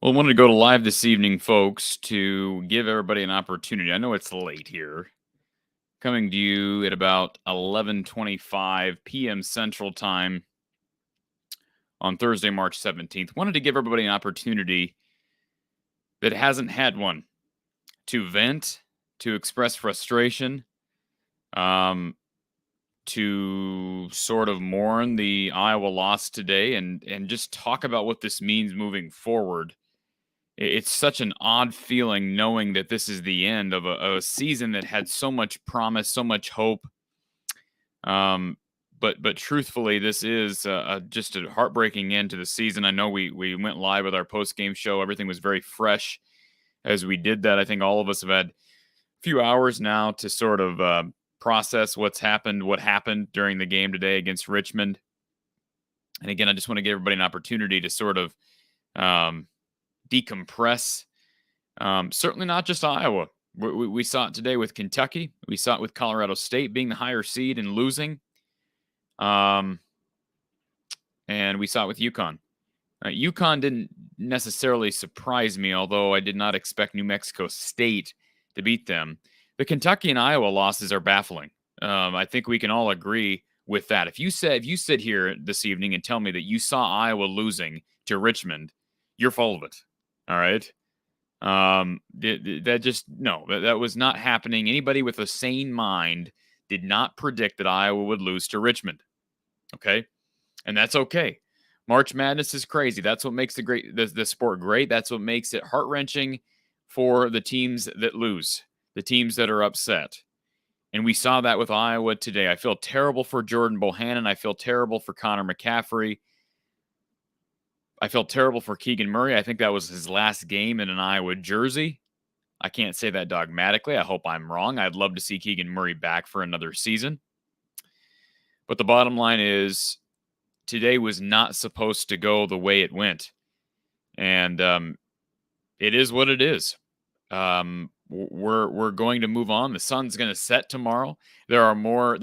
Well, I wanted to go to live this evening, folks, to give everybody an opportunity. I know it's late here. Coming to you at about 11:25 p.m. Central Time on Thursday, March 17th. Wanted to give everybody an opportunity that hasn't had one to vent, to express frustration, um, to sort of mourn the Iowa loss today and just talk about what this means moving forward. It's such an odd feeling knowing that this is the end of a season that had so much promise, so much hope. Um, but truthfully, this is just a heartbreaking end to the season. I know we went live with our post game show. Everything was very fresh as we did that. I think all of us have had a few hours now to sort of process what happened during the game today against Richmond. And again, I just want to give everybody an opportunity to sort of decompress. Certainly not just Iowa. We saw it today with Kentucky. We saw it with Colorado State being the higher seed and losing. And we saw it with UConn. UConn didn't necessarily surprise me, although I did not expect New Mexico State to beat them. The Kentucky and Iowa losses are baffling. I think we can all agree with that. If you sit here this evening and tell me that you saw Iowa losing to Richmond, you're full of it. All right. That was not happening. Anybody with a sane mind did not predict that Iowa would lose to Richmond. Okay. And that's okay. March Madness is crazy. That's what makes the sport great. That's what makes it heart-wrenching for the teams that lose, the teams that are upset. And we saw that with Iowa today. I feel terrible for Jordan Bohannon. I feel terrible for Connor McCaffrey. I felt terrible for Keegan Murray. I think that was his last game in an Iowa jersey. I can't say that dogmatically. I hope I'm wrong. I'd love to see Keegan Murray back for another season. But the bottom line is today was not supposed to go the way it went. And it is what it is. We're going to move on. The sun's going to set tomorrow. There are more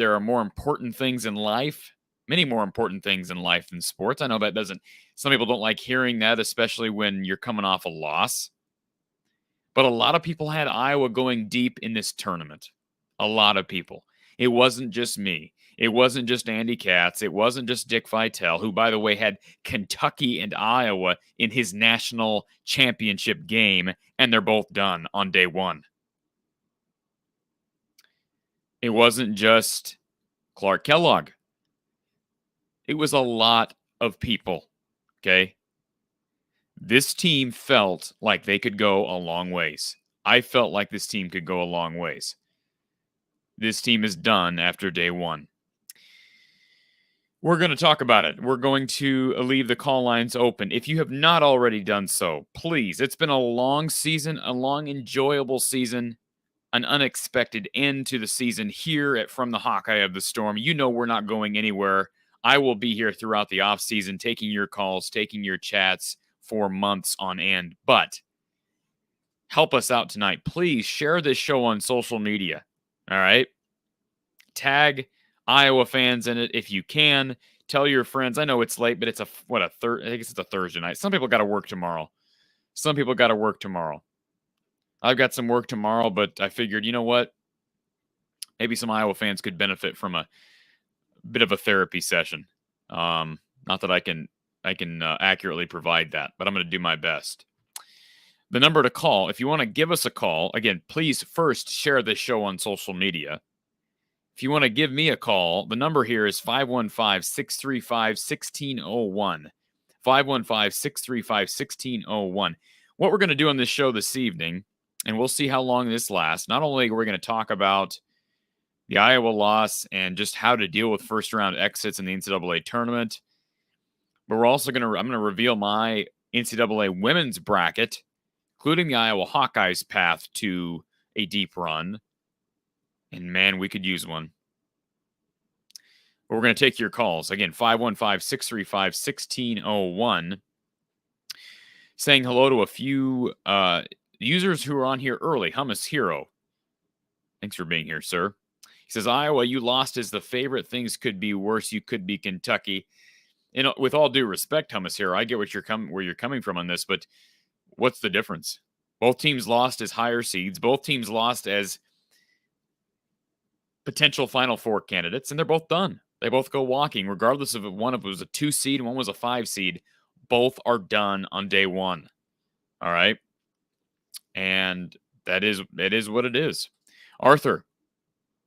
important things in life. Many more important things in life than sports. I know some people don't like hearing that, especially when you're coming off a loss. But a lot of people had Iowa going deep in this tournament. A lot of people. It wasn't just me. It wasn't just Andy Katz. It wasn't just Dick Vitale, who, by the way, had Kentucky and Iowa in his national championship game, and they're both done on day one. It wasn't just Clark Kellogg. It was a lot of people, okay? This team felt like they could go a long ways. I felt like this team could go a long ways. This team is done after day one. We're going to talk about it. We're going to leave the call lines open. If you have not already done so, please. It's been a long season, a long, enjoyable season, an unexpected end to the season here at From the Hawkeye of the Storm. You know we're not going anywhere. I will be here throughout the offseason, taking your calls, taking your chats for months on end. But help us out tonight. Please share this show on social media. All right? Tag Iowa fans in it if you can. Tell your friends. I know it's late, but it's I think it's a Thursday night. Some people got to work tomorrow. I've got some work tomorrow, but I figured, you know what? Maybe some Iowa fans could benefit from a bit of a therapy session. Not that I can accurately provide that, but I'm going to do my best. The number to call, if you want to give us a call, again, please first share this show on social media. If you want to give me a call, the number here is 515-635-1601. 515-635-1601. What we're going to do on this show this evening, and we'll see how long this lasts, not only are we going to talk about the Iowa loss and just how to deal with first-round exits in the NCAA tournament, but I'm going to reveal my NCAA women's bracket, including the Iowa Hawkeyes' path to a deep run. And man, we could use one. But we're going to take your calls. Again, 515-635-1601. Saying hello to a few users who are on here early. Hummus Hero. Thanks for being here, sir. He says, Iowa, you lost as the favorite. Things could be worse. You could be Kentucky. And with all due respect, Hummus Hero, I get where you're coming from on this, but What's the difference? Both teams lost as higher seeds. Both teams lost as potential Final Four candidates, and they're both done. They both go walking, regardless of if one was a 2 seed and one was a 5 seed. Both are done on day one. All right. And it is what it is. Arthur,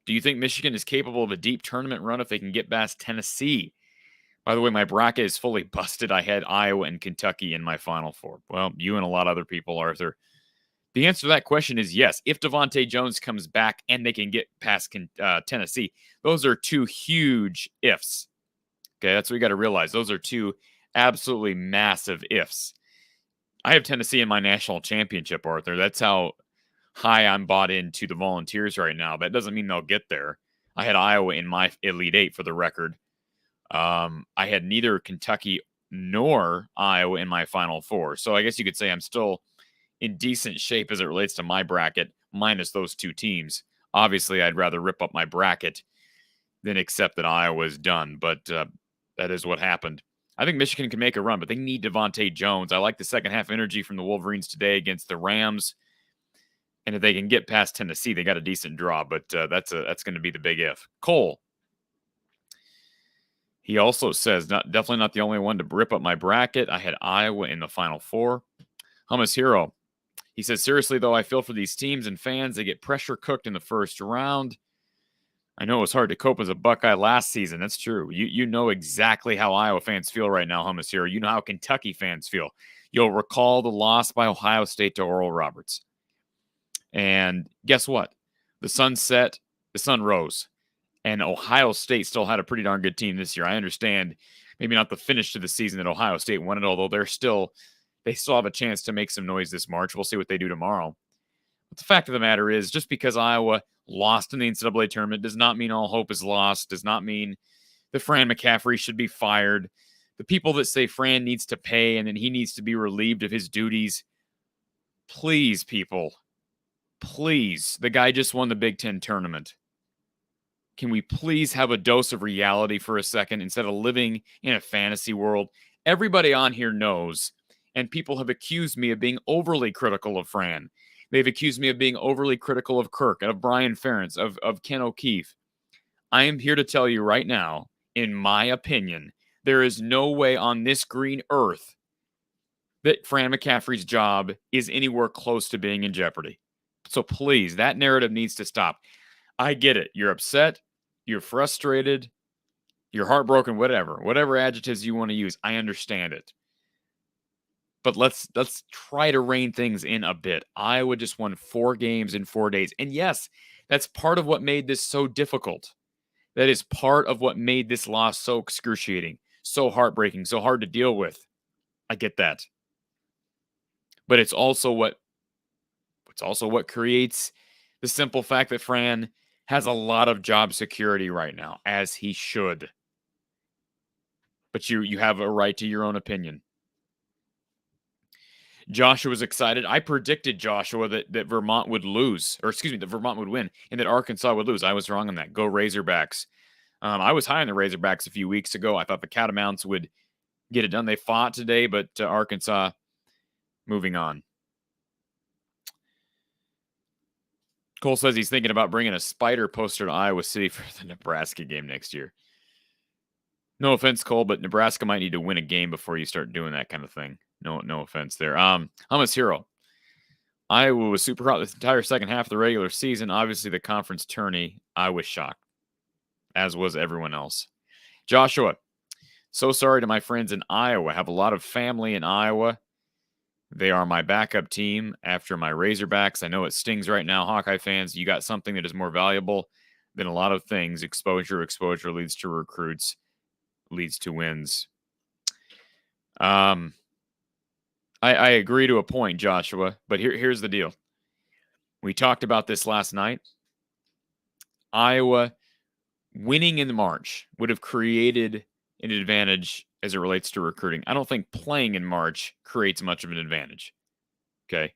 do you think Michigan is capable of a deep tournament run if they can get past Tennessee? By the way, my bracket is fully busted. I had Iowa and Kentucky in my Final Four. Well, you and a lot of other people, Arthur. The answer to that question is yes. If Devontae Jones comes back and they can get past Tennessee, those are two huge ifs. Okay, that's what we got to realize. Those are two absolutely massive ifs. I have Tennessee in my national championship, Arthur. That's how high I'm bought into the Volunteers right now. That doesn't mean they'll get there. I had Iowa in my Elite Eight for the record. I had neither Kentucky nor Iowa in my Final Four. So I guess you could say I'm still in decent shape as it relates to my bracket, minus those two teams. Obviously, I'd rather rip up my bracket than accept that Iowa's done, but that is what happened. I think Michigan can make a run, but they need Devontae Jones. I like the second half energy from the Wolverines today against the Rams. And if they can get past Tennessee, they got a decent draw, but that's going to be the big if. Cole, he also says, definitely not the only one to rip up my bracket. I had Iowa in the Final Four. Hummus Hero, he says, seriously, though, I feel for these teams and fans. They get pressure cooked in the first round. I know it was hard to cope as a Buckeye last season. That's true. You know exactly how Iowa fans feel right now, Hummus Hero. You know how Kentucky fans feel. You'll recall the loss by Ohio State to Oral Roberts. And guess what? The sun set, the sun rose. And Ohio State still had a pretty darn good team this year. I understand maybe not the finish to the season that Ohio State won it, although they still have a chance to make some noise this March. We'll see what they do tomorrow. But the fact of the matter is, just because Iowa lost in the NCAA tournament does not mean all hope is lost, does not mean that Fran McCaffrey should be fired. The people that say Fran needs to pay and then he needs to be relieved of his duties, please, people, please, the guy just won the Big Ten tournament. Can we please have a dose of reality for a second instead of living in a fantasy world? Everybody on here knows, and people have accused me of being overly critical of Fran. They've accused me of being overly critical of Kirk and of Brian Ferentz, of Ken O'Keefe. I am here to tell you right now, in my opinion, there is no way on this green earth that Fran McCaffrey's job is anywhere close to being in jeopardy. So please, that narrative needs to stop. I get it. You're upset. You're frustrated. You're heartbroken, whatever adjectives you want to use. I understand it. But let's try to rein things in a bit. Iowa just won 4 games in 4 days. And yes, that's part of what made this so difficult. That is part of what made this loss so excruciating, so heartbreaking, so hard to deal with. I get that. But it's also what creates the simple fact that Fran has a lot of job security right now, as he should. But you have a right to your own opinion. Joshua's excited. I predicted, Joshua, that Vermont would lose, that Vermont would win, and that Arkansas would lose. I was wrong on that. Go Razorbacks. I was high on the Razorbacks a few weeks ago. I thought the Catamounts would get it done. They fought today, but Arkansas moving on. Cole says he's thinking about bringing a spider poster to Iowa City for the Nebraska game next year. No offense, Cole, but Nebraska might need to win a game before you start doing that kind of thing. No offense there. Hummus Hero. Iowa was super hot the entire second half of the regular season. Obviously, the conference tourney, I was shocked, as was everyone else. Joshua, so sorry to my friends in Iowa. I have a lot of family in Iowa. They are my backup team after my Razorbacks. I know it stings right now, Hawkeye fans. You got something that is more valuable than a lot of things. Exposure leads to recruits, leads to wins. I agree to a point, Joshua, but here's the deal. We talked about this last night. Iowa winning in March would have created an advantage as it relates to recruiting. I don't think playing in March creates much of an advantage. Okay.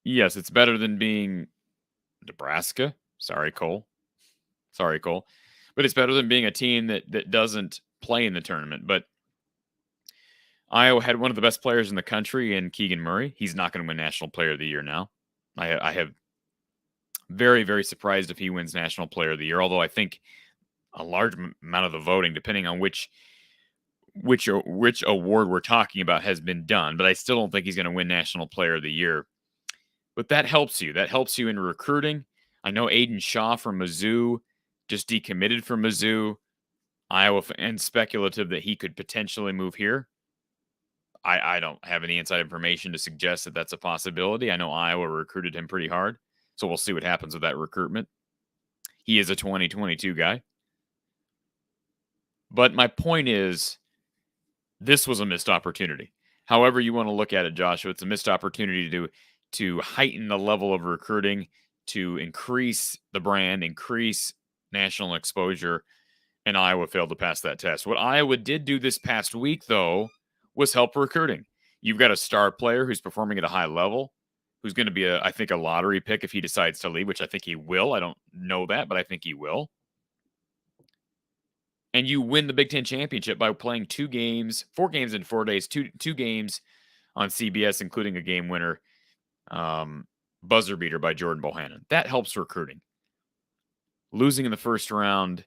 Yes, it's better than being Nebraska. Sorry, Cole. But it's better than being a team that doesn't play in the tournament. But Iowa had one of the best players in the country in Keegan Murray. He's not going to win National Player of the Year now. I have very, very surprised if he wins National Player of the Year, although I think a large amount of the voting, depending on which award we're talking about, has been done. But I still don't think he's going to win National Player of the Year. But that helps you. That helps you in recruiting. I know Aiden Shaw from Mizzou just decommitted from Mizzou. Iowa fans speculative that he could potentially move here. I don't have any inside information to suggest that that's a possibility. I know Iowa recruited him pretty hard, so we'll see what happens with that recruitment. He is a 2022 guy. But my point is, this was a missed opportunity. However you want to look at it, Joshua, it's a missed opportunity to heighten the level of recruiting, to increase the brand, increase national exposure, and Iowa failed to pass that test. What Iowa did do this past week, though, was help recruiting. You've got a star player who's performing at a high level, who's going to be, I think, a lottery pick if he decides to leave, which I think he will. I don't know that, but I think he will. And you win the Big Ten championship by playing 4 games in 4 days, two games on CBS, including a game winner, buzzer beater by Jordan Bohannon. That helps recruiting. Losing in the first round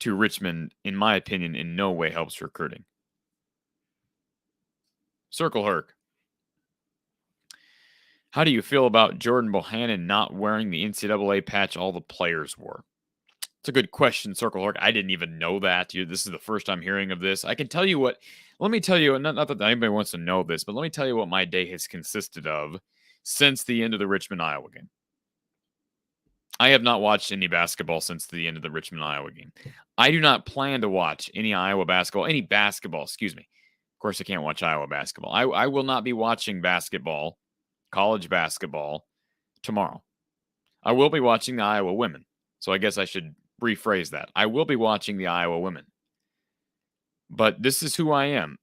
to Richmond, in my opinion, in no way helps recruiting. Circle Herc. How do you feel about Jordan Bohannon not wearing the NCAA patch all the players wore? It's a good question, Circle Herc. I didn't even know that. This is the first I'm hearing of this. I can tell you what, let me tell you, not that anybody wants to know this, but let me tell you what my day has consisted of since the end of the Richmond, Iowa game. I have not watched any basketball since the end of the Richmond, Iowa game. I do not plan to watch any basketball, excuse me. Of course, I can't watch Iowa basketball. I will not be watching basketball, college basketball, tomorrow. I will be watching the Iowa women. So I guess I should rephrase that. I will be watching the Iowa women. But this is who I am.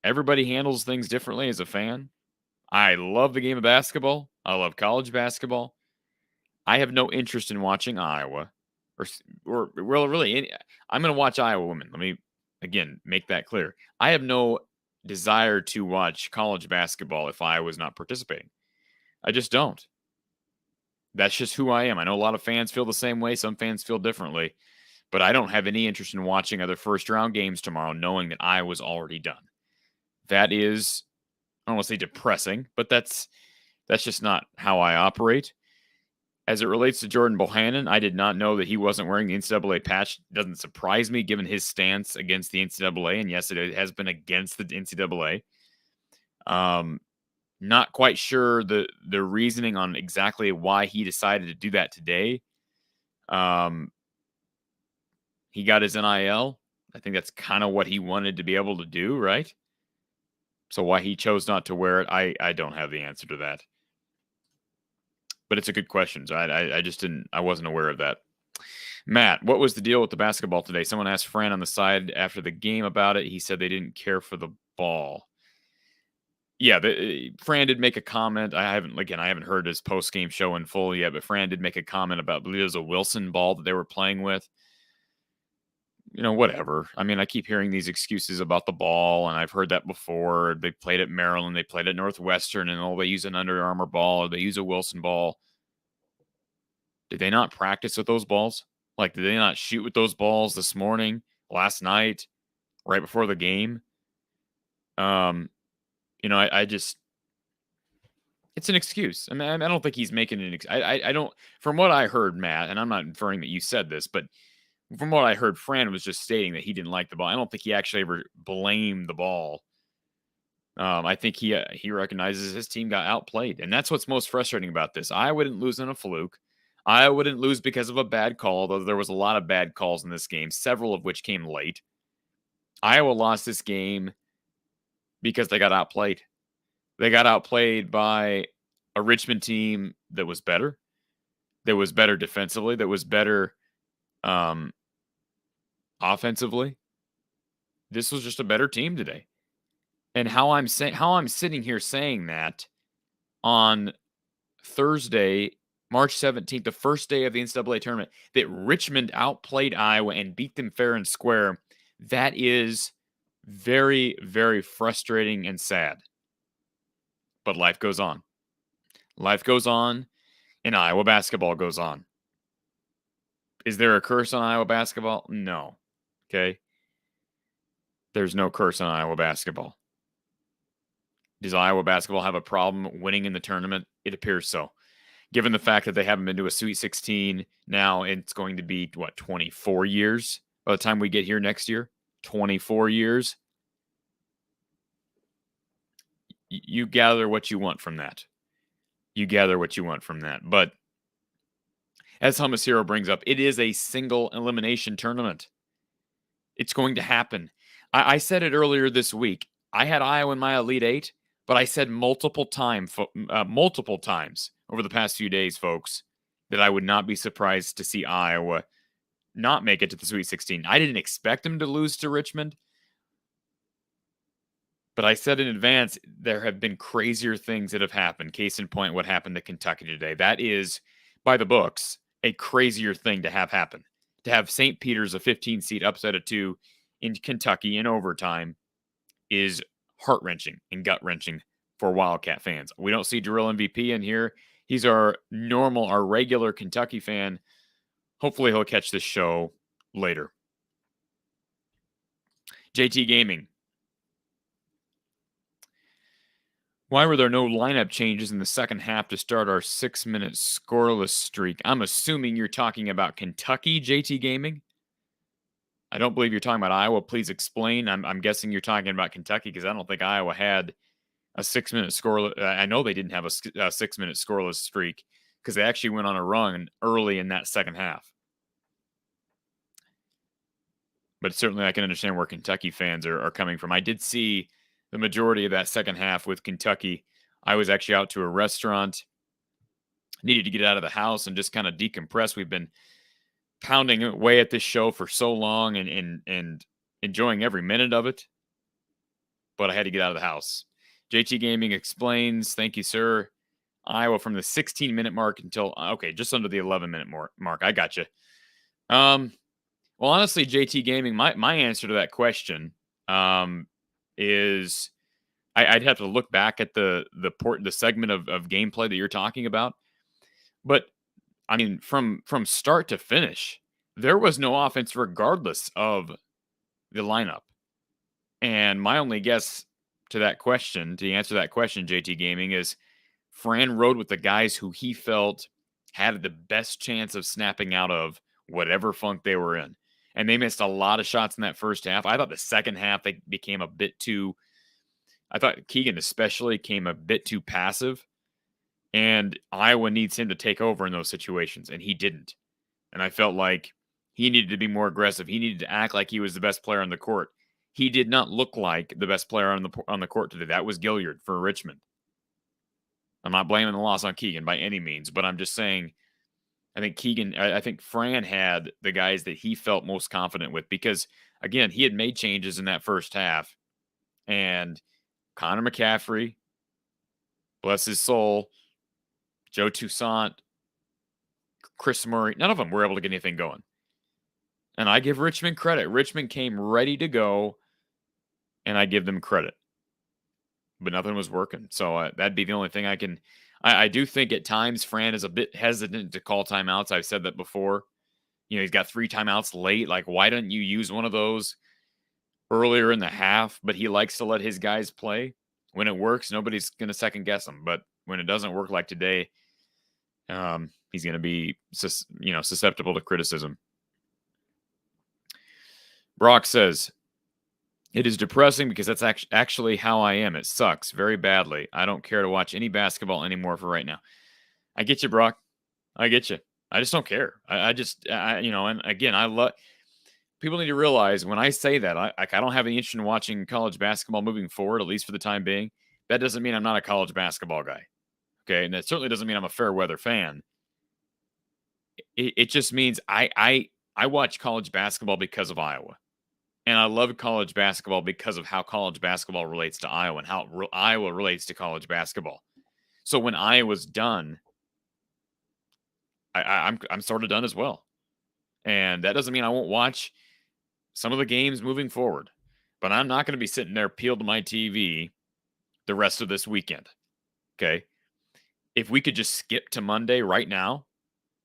Everybody handles things differently as a fan. I love the game of basketball. I love college basketball. I have no interest in watching Iowa. Or really, I'm going to watch Iowa women. Let me, again, make that clear. I have no desire to watch college basketball if Iowa's not participating. I just don't. That's just who I am. I know a lot of fans feel the same way. Some fans feel differently. But I don't have any interest in watching other first-round games tomorrow knowing that Iowa's already done. That is, I don't want to say depressing, but that's just not how I operate. As it relates to Jordan Bohannon, I did not know that he wasn't wearing the NCAA patch. It doesn't surprise me given his stance against the NCAA, and yes, it has been against the NCAA. Not quite sure the reasoning on exactly why he decided to do that today. He got his NIL. I think that's kind of what he wanted to be able to do, right? So why he chose not to wear it, I don't have the answer to that. But it's a good question. So I wasn't aware of that. Matt, what was the deal with the basketball today? Someone asked Fran on the side after the game about it. He said they didn't care for the ball. Yeah, Fran did make a comment. I haven't heard his post-game show in full yet, but Fran did make a comment about, I believe it was a Wilson ball that they were playing with. Whatever. I mean, I keep hearing these excuses about the ball, and I've heard that before. They played at Maryland, they played at Northwestern, and they use an Under Armour ball, or they use a Wilson ball. Did they not practice with those balls? Like, did they not shoot with those balls this morning, last night, right before the game? I just, it's an excuse. I mean, I don't think he's making an excuse. I don't, from what I heard, Matt, and I'm not inferring that you said this, but from what I heard, Fran was just stating that he didn't like the ball. I don't think he actually ever blamed the ball. I think he recognizes his team got outplayed, and that's what's most frustrating about this. Iowa didn't lose in a fluke. Iowa didn't lose because of a bad call, although there was a lot of bad calls in this game, several of which came late. Iowa lost this game because they got outplayed. They got outplayed by a Richmond team that was better defensively, that was better offensively. This was just a better team today. And how I'm sitting here saying that on Thursday, March 17th, the first day of the NCAA tournament, that Richmond outplayed Iowa and beat them fair and square, that is Very, very frustrating and sad. But life goes on. Life goes on, and Iowa basketball goes on. Is there a curse on Iowa basketball? No. Okay. There's no curse on Iowa basketball. Does Iowa basketball have a problem winning in the tournament? It appears so. Given the fact that they haven't been to a Sweet 16 now, it's going to be, 24 years by the time we get here next year? 24 years? You gather what you want from that. But as Hummus Hero brings up, it is a single elimination tournament. It's going to happen. I said it earlier this week. I had Iowa in my Elite Eight, but I said multiple times over the past few days, folks, that I would not be surprised to see Iowa not make it to the Sweet 16. I didn't expect them to lose to Richmond, but I said in advance there have been crazier things that have happened. Case in point, what happened to Kentucky today. That is, by the books, a crazier thing to have happen. To have St. Peter's, a 15-seed, upset a 2 in Kentucky in overtime is heart-wrenching and gut-wrenching for Wildcat fans. We don't see Drill MVP in here. He's our regular Kentucky fan. Hopefully he'll catch this show later. JT Gaming. Why were there no lineup changes in the second half to start our 6-minute scoreless streak? I'm assuming you're talking about Kentucky, JT Gaming. I don't believe you're talking about Iowa. Please explain. I'm guessing you're talking about Kentucky because I don't think Iowa had a 6-minute scoreless. I know they didn't have a 6-minute scoreless streak because they actually went on a run early in that second half. But certainly I can understand where Kentucky fans are coming from. I did see the majority of that second half with Kentucky. I was actually out to a restaurant, needed to get out of the house and just kind of decompress. We've been pounding away at this show for so long and enjoying every minute of it, but I had to get out of the house. JT Gaming explains, thank you, sir. Iowa from the 16-minute mark until, just under the 11-minute mark. I got you. Well, honestly, JT Gaming, my answer to that question is I'd have to look back at the segment of gameplay that you're talking about. But I mean, from start to finish, there was no offense regardless of the lineup. And my only guess to answer that question, JT Gaming, is Fran rode with the guys who he felt had the best chance of snapping out of whatever funk they were in. And they missed a lot of shots in that first half. I thought the second half, they became a bit too, I thought Keegan especially came a bit too passive. And Iowa needs him to take over in those situations, and he didn't. And I felt like he needed to be more aggressive. He needed to act like he was the best player on the court. He did not look like the best player on the court today. That was Gilliard for Richmond. I'm not blaming the loss on Keegan by any means, but I'm just saying I think Fran had the guys that he felt most confident with because, again, he had made changes in that first half. And Connor McCaffrey, bless his soul, Joe Toussaint, Chris Murray, none of them were able to get anything going. And I give Richmond credit. Richmond came ready to go, and I give them credit. But nothing was working. So that'd be the only thing I can... I do think at times Fran is a bit hesitant to call timeouts. I've said that before. He's got 3 timeouts late. Like, why don't you use one of those earlier in the half? But he likes to let his guys play. When it works, nobody's going to second guess him. But when it doesn't work like today, he's going to be, susceptible to criticism. Brock says, it is depressing because that's actually how I am. It sucks very badly. I don't care to watch any basketball anymore for right now. I get you, Brock. I get you. I just don't care. And again, I love... People need to realize when I say that, I don't have any interest in watching college basketball moving forward, at least for the time being. That doesn't mean I'm not a college basketball guy. Okay, and that certainly doesn't mean I'm a fair weather fan. It just means I watch college basketball because of Iowa. And I love college basketball because of how college basketball relates to Iowa and how Iowa relates to college basketball. So when Iowa's done, I'm sort of done as well. And that doesn't mean I won't watch some of the games moving forward. but I'm not going to be sitting there peeled to my TV the rest of this weekend. Okay. If we could just skip to Monday right now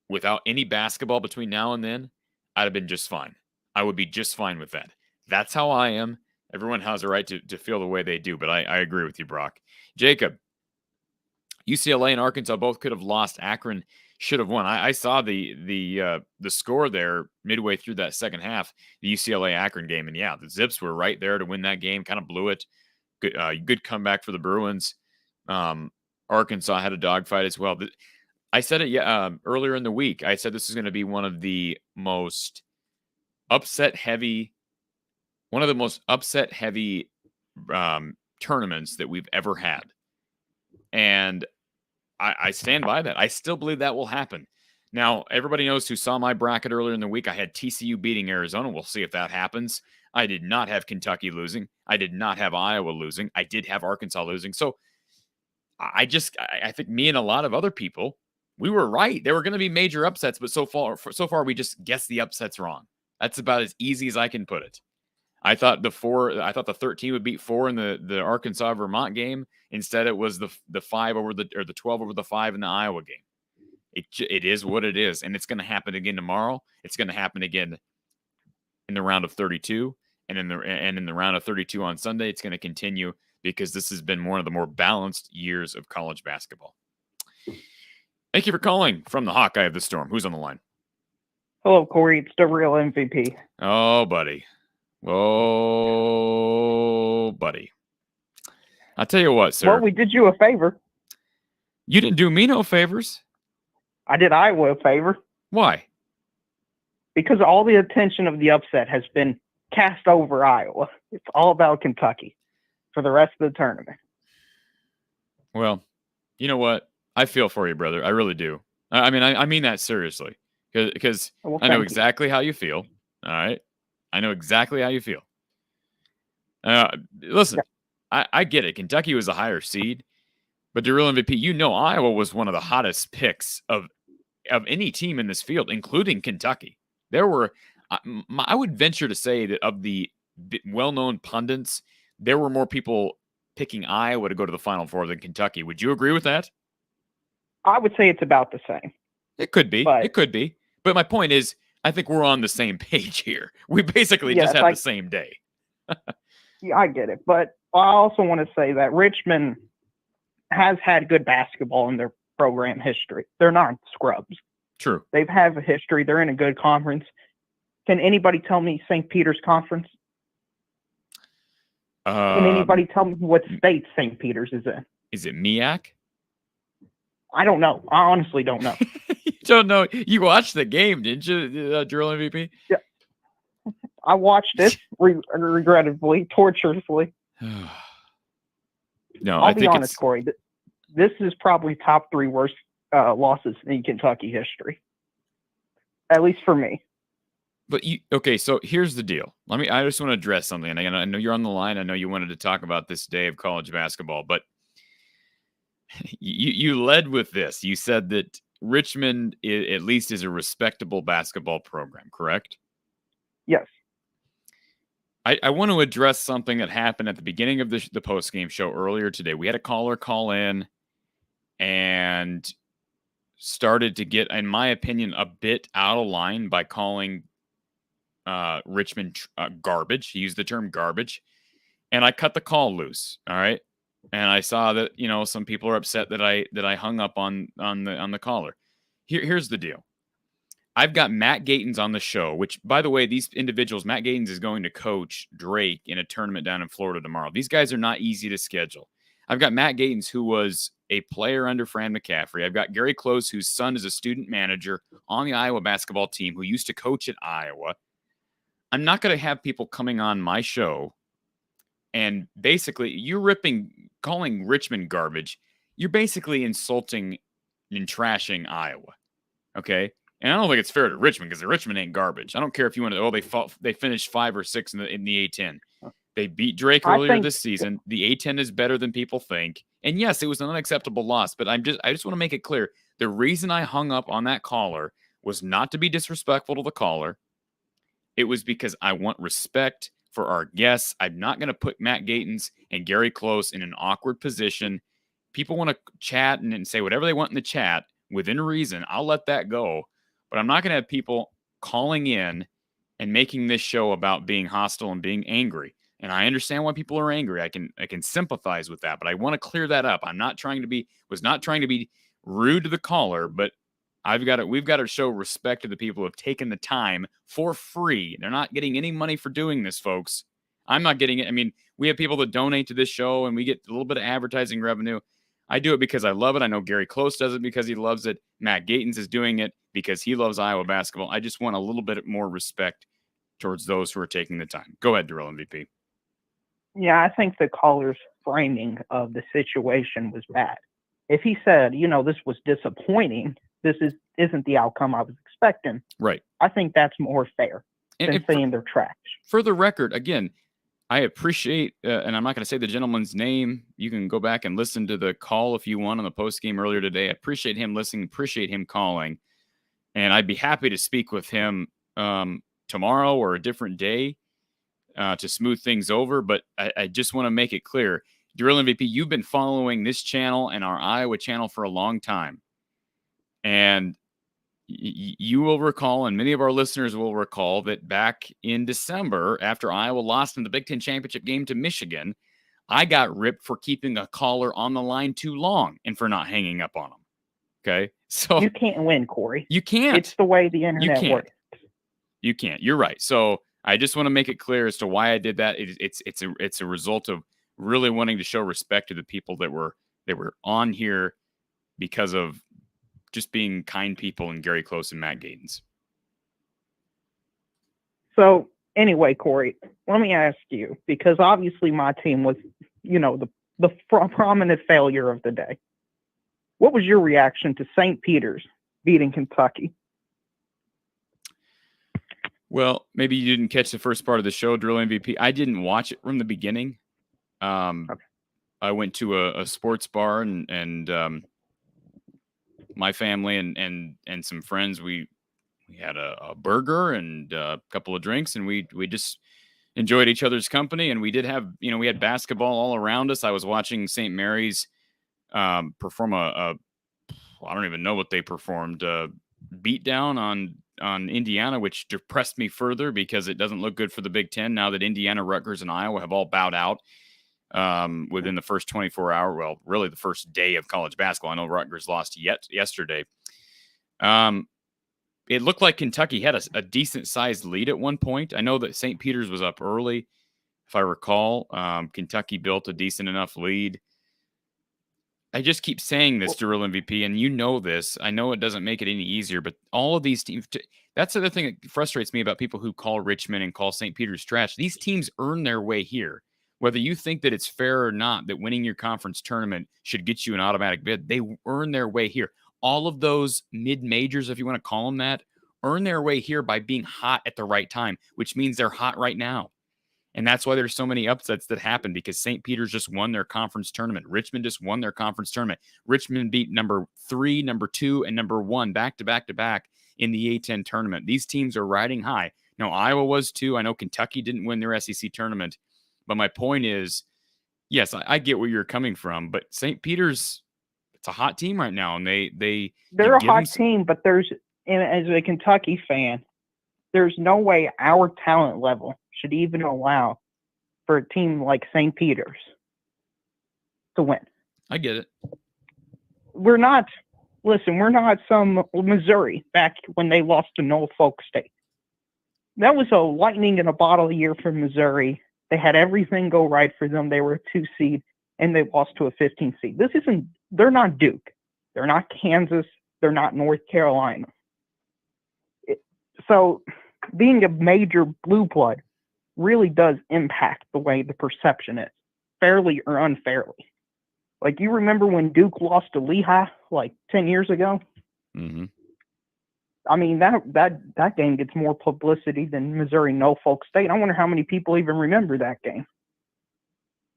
without any basketball between now and then, I'd have been just fine. I would be just fine with that. That's how I am. Everyone has a right to feel the way they do, but I agree with you, Brock. Jacob, UCLA and Arkansas both could have lost. Akron should have won. I saw the score there midway through that second half, the UCLA Akron game, and yeah, the Zips were right there to win that game. Kind of blew it. Good comeback for the Bruins. Arkansas had a dogfight as well. I said it earlier in the week. I said this is going to be one of the most upset heavy tournaments that we've ever had. And I stand by that. I still believe that will happen. Now, everybody knows who saw my bracket earlier in the week. I had TCU beating Arizona. We'll see if that happens. I did not have Kentucky losing. I did not have Iowa losing. I did have Arkansas losing. So I think me and a lot of other people, we were right. There were going to be major upsets, but so far we just guessed the upsets wrong. That's about as easy as I can put it. I thought the 13 would beat 4 in the Arkansas Vermont game. Instead, it was the 5 over the 12 over the 5 in the Iowa game. It is what it is, and it's going to happen again tomorrow. It's going to happen again in the round of 32, and in the round of 32 on Sunday. It's going to continue because this has been one of the more balanced years of college basketball. Thank you for calling from the Hawkeye of the Storm. Who's on the line? Hello, Corey. It's the real MVP. Oh, buddy. Oh, buddy. I'll tell you what, sir. Well, we did you a favor. You didn't do me no favors. I did Iowa a favor. Why? Because all the attention of the upset has been cast over Iowa. It's all about Kentucky for the rest of the tournament. Well, you know what? I feel for you, brother. I really do. I mean that seriously. Because I know exactly how you feel. All right? I know exactly how you feel. Listen, yeah. I get it. Kentucky was a higher seed, but the real MVP, Iowa was one of the hottest picks of any team in this field, including Kentucky. There were, I would venture to say that of the well-known pundits, there were more people picking Iowa to go to the Final Four than Kentucky. Would you agree with that? I would say it's about the same. It could be. It could be. But my point is, I think we're on the same page here. We basically just had the same day. Yeah, I get it. But I also want to say that Richmond has had good basketball in their program history. They're not scrubs. True. They have a history. They're in a good conference. Can anybody tell me St. Peter's Conference? Can anybody tell me what state St. Peter's is in? Is it MEAC? I don't know. I honestly don't know. You don't know? You watched the game, didn't you, Drill MVP? Yeah. I watched it, regrettably, torturously. No, I'll be honest, Corey. This is probably top 3 worst losses in Kentucky history, at least for me. But okay, so here's the deal. I just want to address something. And I know you're on the line. I know you wanted to talk about this day of college basketball, but you led with this. You said that Richmond at least is a respectable basketball program, correct? Yes. I want to address something that happened at the beginning of the post-game show earlier today. We had a caller call in and started to get, in my opinion, a bit out of line by calling Richmond garbage. He used the term garbage, and I cut the call loose. All right, and I saw that some people are upset that I hung up on the caller. Here's the deal. I've got Matt Gatens on the show, which, by the way, these individuals, Matt Gatens is going to coach Drake in a tournament down in Florida tomorrow. These guys are not easy to schedule. I've got Matt Gatens, who was a player under Fran McCaffrey. I've got Gary Close, whose son is a student manager on the Iowa basketball team, who used to coach at Iowa. I'm not going to have people coming on my show and basically calling Richmond garbage. You're basically insulting and trashing Iowa. Okay? And I don't think it's fair to Richmond because Richmond ain't garbage. I don't care if you want to, they finished 5 or 6 in the A-10. They beat Drake earlier this season. The A-10 is better than people think. And yes, it was an unacceptable loss, but I just want to make it clear. The reason I hung up on that caller was not to be disrespectful to the caller. It was because I want respect for our guests. I'm not going to put Matt Gatens and Gary Close in an awkward position. People want to chat and say whatever they want in the chat within reason. I'll let that go. But I'm not going to have people calling in and making this show about being hostile and being angry. And I understand why people are angry. I can sympathize with that, but I want to clear that up. Was not trying to be rude to the caller, but we've got to show respect to the people who have taken the time for free. They're not getting any money for doing this, folks. I'm not getting it. I mean, we have people that donate to this show and we get a little bit of advertising revenue. I do it because I love it. I know Gary Close does it because he loves it. Matt Gatens is doing it because he loves Iowa basketball. I just want a little bit more respect towards those who are taking the time. Go ahead, Darrell MVP. Yeah, I think the caller's framing of the situation was bad. If he said, this was disappointing, this isn't the outcome I was expecting. Right. I think that's more fair than saying they're trash. For the record, again, I appreciate, and I'm not going to say the gentleman's name. You can go back and listen to the call if you want on the post game earlier today. I appreciate him listening, appreciate him calling, and I'd be happy to speak with him tomorrow or a different day to smooth things over. But I just want to make it clear, Darrell MVP, you've been following this channel and our Iowa channel for a long time, and you will recall, and many of our listeners will recall, that back in December, after Iowa lost in the Big Ten championship game to Michigan, I got ripped for keeping a caller on the line too long and for not hanging up on them. Okay? So you can't win, Corey. You can't. It's the way the internet works. You can't. You're right. So I just want to make it clear as to why I did that. It's a result of really wanting to show respect to the people that were on here because of just being kind people and Gary Close and Matt Gatens. So anyway, Corey, let me ask you, because obviously my team was, the prominent failure of the day. What was your reaction to St. Peter's beating Kentucky? Well, maybe you didn't catch the first part of the show, Drill MVP. I didn't watch it from the beginning. Okay. I went to a sports bar and my family and some friends, we had a burger and a couple of drinks, and we just enjoyed each other's company. And we did have, we had basketball all around us. I was watching St. Mary's perform I don't even know what they performed, beat down on Indiana, which depressed me further because it doesn't look good for the Big Ten now that Indiana, Rutgers, and Iowa have all bowed out within the first 24 hours. Well, really the first day of college basketball. I know Rutgers lost yesterday. It looked like Kentucky had a decent sized lead at one point. I know that St. Peter's was up early. If I recall, Kentucky built a decent enough lead. I just keep saying this, Darrell MVP, and you know this. I know it doesn't make it any easier, but all of these teams, that's the other thing that frustrates me about people who call Richmond and call St. Peter's trash. These teams earn their way here. Whether you think that it's fair or not that winning your conference tournament should get you an automatic bid, they earn their way here. All of those mid-majors, if you want to call them that, earn their way here by being hot at the right time, which means they're hot right now. And that's why there's so many upsets that happen, because St. Peter's just won their conference tournament. Richmond just won their conference tournament. Richmond beat number 3, number 2, and number 1 back to back to back in the A10 tournament. These teams are riding high. Now, Iowa was too. I know Kentucky didn't win their SEC tournament. But my point is, yes, I get where you're coming from, but St. Peter's, it's a hot team right now, and they're a hot team, but as a Kentucky fan, there's no way our talent level should even allow for a team like St. Peter's to win. I get it. We're not some Missouri back when they lost to Norfolk State. That was a lightning in a bottle year for Missouri. They had everything go right for them. They were a 2 seed, and they lost to a 15 seed. They're not Duke. They're not Kansas. They're not North Carolina. So being a major blue blood really does impact the way the perception is, fairly or unfairly. Like, you remember when Duke lost to Lehigh like 10 years ago? Mm-hmm. I mean, that game gets more publicity than Missouri-Norfolk State. I wonder how many people even remember that game.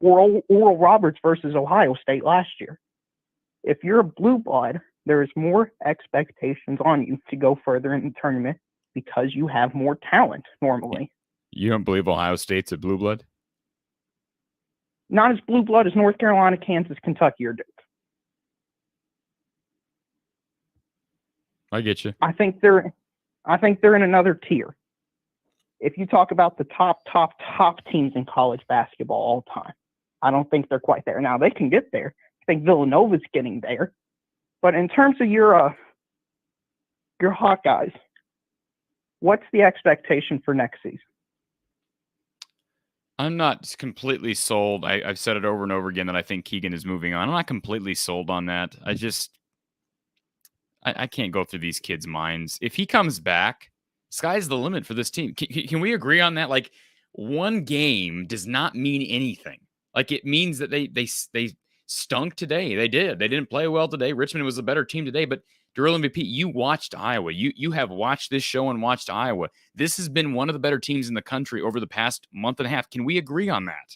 Or Oral Roberts versus Ohio State last year. If you're a blue blood, there is more expectations on you to go further in the tournament because you have more talent normally. You don't believe Ohio State's a blue blood? Not as blue blood as North Carolina, Kansas, Kentucky, or Duke. I get you. I think they're in another tier. If you talk about the top teams in college basketball all time, I don't think they're quite there. Now they can get there. I think Villanova's getting there. But in terms of your Hawkeyes, what's the expectation for next season? I'm not completely sold. I've said it over and over again that I think Keegan is moving on. I'm not completely sold on that. I can't go through these kids' minds. If he comes back, sky's the limit for this team. Can we agree on that? Like, one game does not mean anything. Like, it means that they stunk today. They did. They didn't play well today. Richmond was a better team today, but Darrell MVP, you watched Iowa. You have watched this show and watched Iowa. This has been one of the better teams in the country over the past month and a half. Can we agree on that?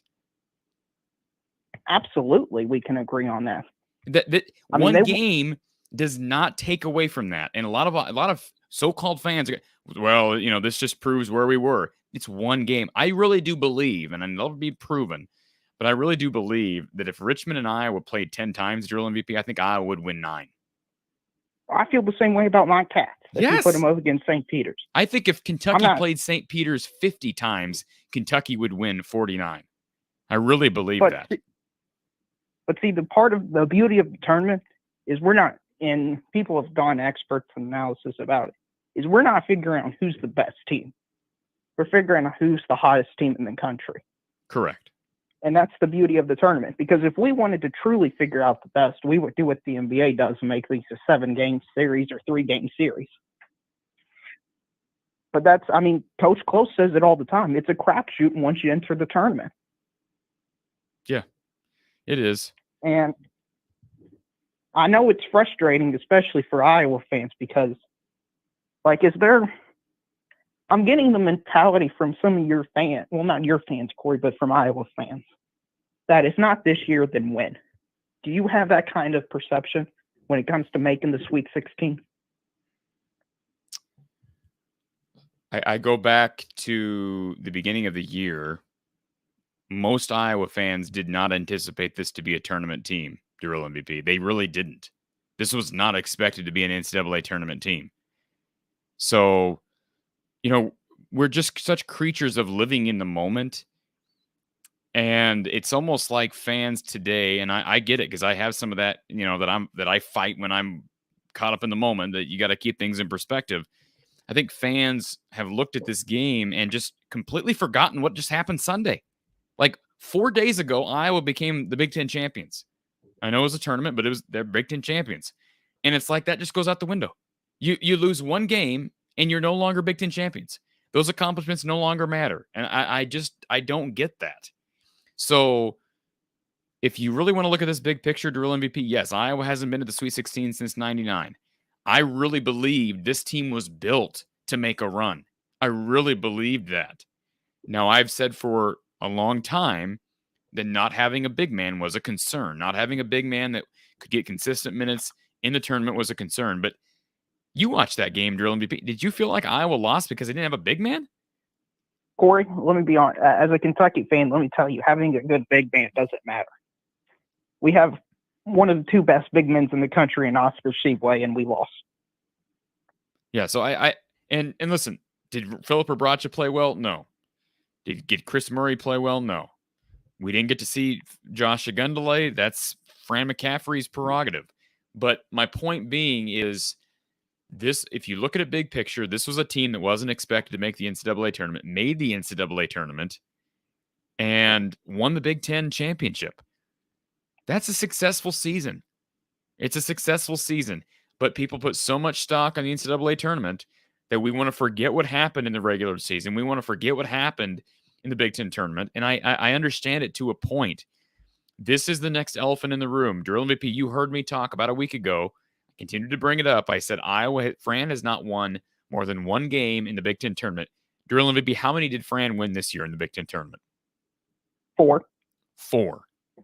Absolutely, we can agree on that. One game does not take away from that. And a lot of so-called fans are, well, this just proves where we were. It's one game. I really do believe, and I'll be proven, but I really do believe that if Richmond and Iowa played 10 times Darrell MVP, I think Iowa would win 9. I feel the same way about my Cats. If you put them up against St. Peter's. I think if Kentucky played St. Peter's 50 times, Kentucky would win 49. I really believe that. But see, the part of the beauty of the tournament is we're not, and people have gone experts analysis about it, is we're not figuring out who's the best team. We're figuring out who's the hottest team in the country. Correct. And that's the beauty of the tournament. Because if we wanted to truly figure out the best, we would do what the NBA does and make these a 7-game series or 3-game series. But Coach Close says it all the time. It's a crapshoot once you enter the tournament. Yeah, it is. And I know it's frustrating, especially for Iowa fans, because, I'm getting the mentality from some of your fans, well, not your fans, Corey, but from Iowa fans, that if not this year, then when? Do you have that kind of perception when it comes to making the Sweet 16? I go back to the beginning of the year. Most Iowa fans did not anticipate this to be a tournament team, Darrell MVP. They really didn't. This was not expected to be an NCAA tournament team. So, we're just such creatures of living in the moment. And it's almost like fans today, and I get it because I have some of that, that I fight when I'm caught up in the moment, that you got to keep things in perspective. I think fans have looked at this game and just completely forgotten what just happened Sunday. Like 4 days ago, Iowa became the Big Ten champions. I know it was a tournament, but they're Big Ten champions. And it's like that just goes out the window. You lose one game and you're no longer Big Ten champions. Those accomplishments no longer matter. And I don't get that. So if you really want to look at this big picture, Darrell MVP, yes, Iowa hasn't been to the Sweet 16 since 99. I really believe this team was built to make a run. I really believed that. Now, I've said for a long time that not having a big man was a concern. Not having a big man that could get consistent minutes in the tournament was a concern. But you watched that game, Darrell MVP. Did you feel like Iowa lost because they didn't have a big man? Corey, let me be honest. As a Kentucky fan, let me tell you, having a good big man doesn't matter. We have one of the 2 best big men in the country in Oscar Tshiebwe, and we lost. Yeah, so and listen, did Philip Obracha play well? No. Did Chris Murray play well? No. We didn't get to see Josh Agundale. That's Fran McCaffrey's prerogative. But my point being is this: if you look at a big picture, this was a team that wasn't expected to make the NCAA tournament, made the NCAA tournament, and won the Big Ten championship. That's a successful season. It's a successful season. But people put so much stock on the NCAA tournament that we want to forget what happened in the regular season. We want to forget what happened in the Big Ten tournament. And I understand it to a point. This is the next elephant in the room. Darrell MVP, you heard me talk about a week ago. I continued to bring it up. I said Fran has not won more than 1 game in the Big Ten tournament. Darrell MVP, how many did Fran win this year in the Big Ten tournament? 4. 4.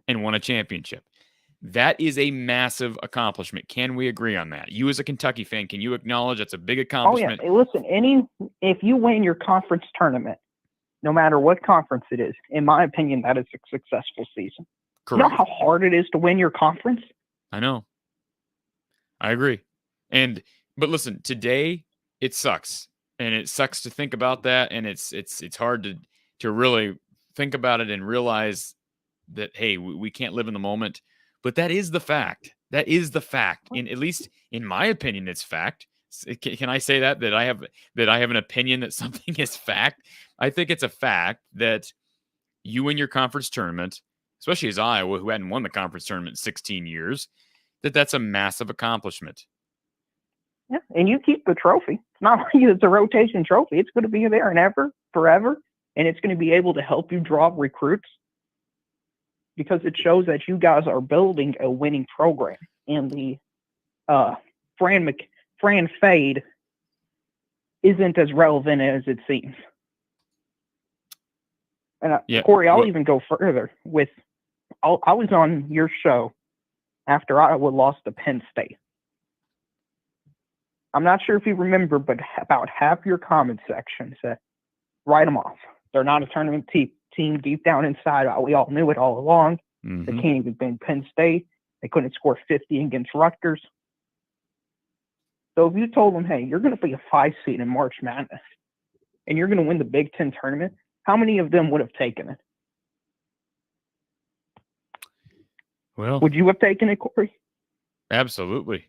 And won a championship. That is a massive accomplishment. Can we agree on that? You as a Kentucky fan, can you acknowledge that's a big accomplishment? Oh, yeah. Hey, listen, if you win your conference tournament, no matter what conference it is. In my opinion, that is a successful season. Correct. You know how hard it is to win your conference? I know. I agree. But listen, today it sucks. And it sucks to think about that. And it's hard to really think about it and realize that, hey, we can't live in the moment. But that is the fact. That is the fact. At least in my opinion, it's fact. Can I say that I have an opinion that something is fact? I think it's a fact that you win your conference tournament, especially as Iowa, who hadn't won the conference tournament in 16 years, that's a massive accomplishment. Yeah, and you keep the trophy. It's not like it's a rotation trophy. It's going to be there and forever, and it's going to be able to help you draw recruits because it shows that you guys are building a winning program. And the Fran fade isn't as relevant as it seems. And Corey, I'll even go further with. I was on your show after Iowa lost to Penn State. I'm not sure if you remember, but about half your comment section said, "Write them off. They're not a tournament team deep down inside. We all knew it all along. Mm-hmm. They can't even beat Penn State. They couldn't score 50 against Rutgers." So if you told them, "Hey, you're going to be a 5 seed in March Madness, and you're going to win the Big Ten tournament," how many of them would have taken it? Well, would you have taken it, Corey? Absolutely.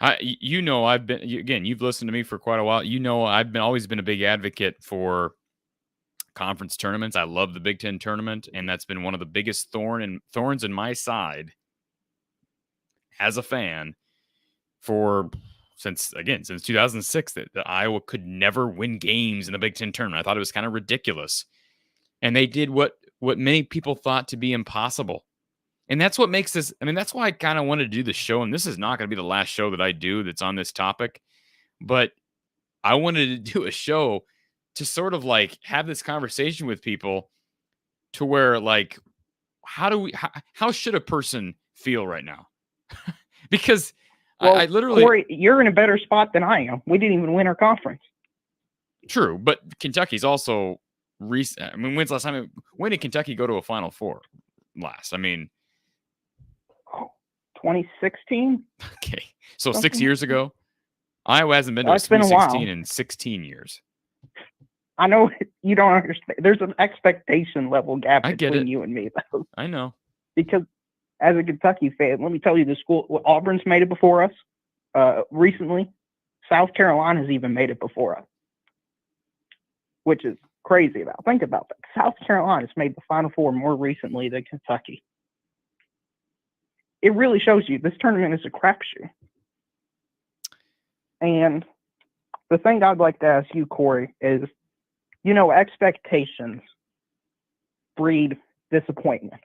I've been, again, you've listened to me for quite a while. I've always been a big advocate for conference tournaments. I love the Big Ten tournament, and that's been one of the biggest thorns in my side as a fan since 2006 that Iowa could never win games in the Big Ten tournament. I thought it was kind of ridiculous. And they did what many people thought to be impossible. And that's what makes this, that's why I kind of wanted to do the show. And this is not going to be the last show that I do that's on this topic. But I wanted to do a show to sort of like have this conversation with people to where like, how should a person feel right now? Because I literally, Corey, you're in a better spot than I am. We didn't even win our conference. True, but Kentucky's also recent. When's the last time? When did Kentucky go to a Final Four last? 2016. Okay, so 6 years ago. Iowa hasn't been to a Sweet 16 in 16 years. I know you don't understand. There's an expectation level gap between you and me, though. I know. Because as a Kentucky fan, let me tell you, Auburn's made it before us recently. South Carolina's even made it before us, which is crazy. Think about that. South Carolina's made the Final Four more recently than Kentucky. It really shows you this tournament is a crapshoot. And the thing I'd like to ask you, Corey, is, expectations breed disappointment.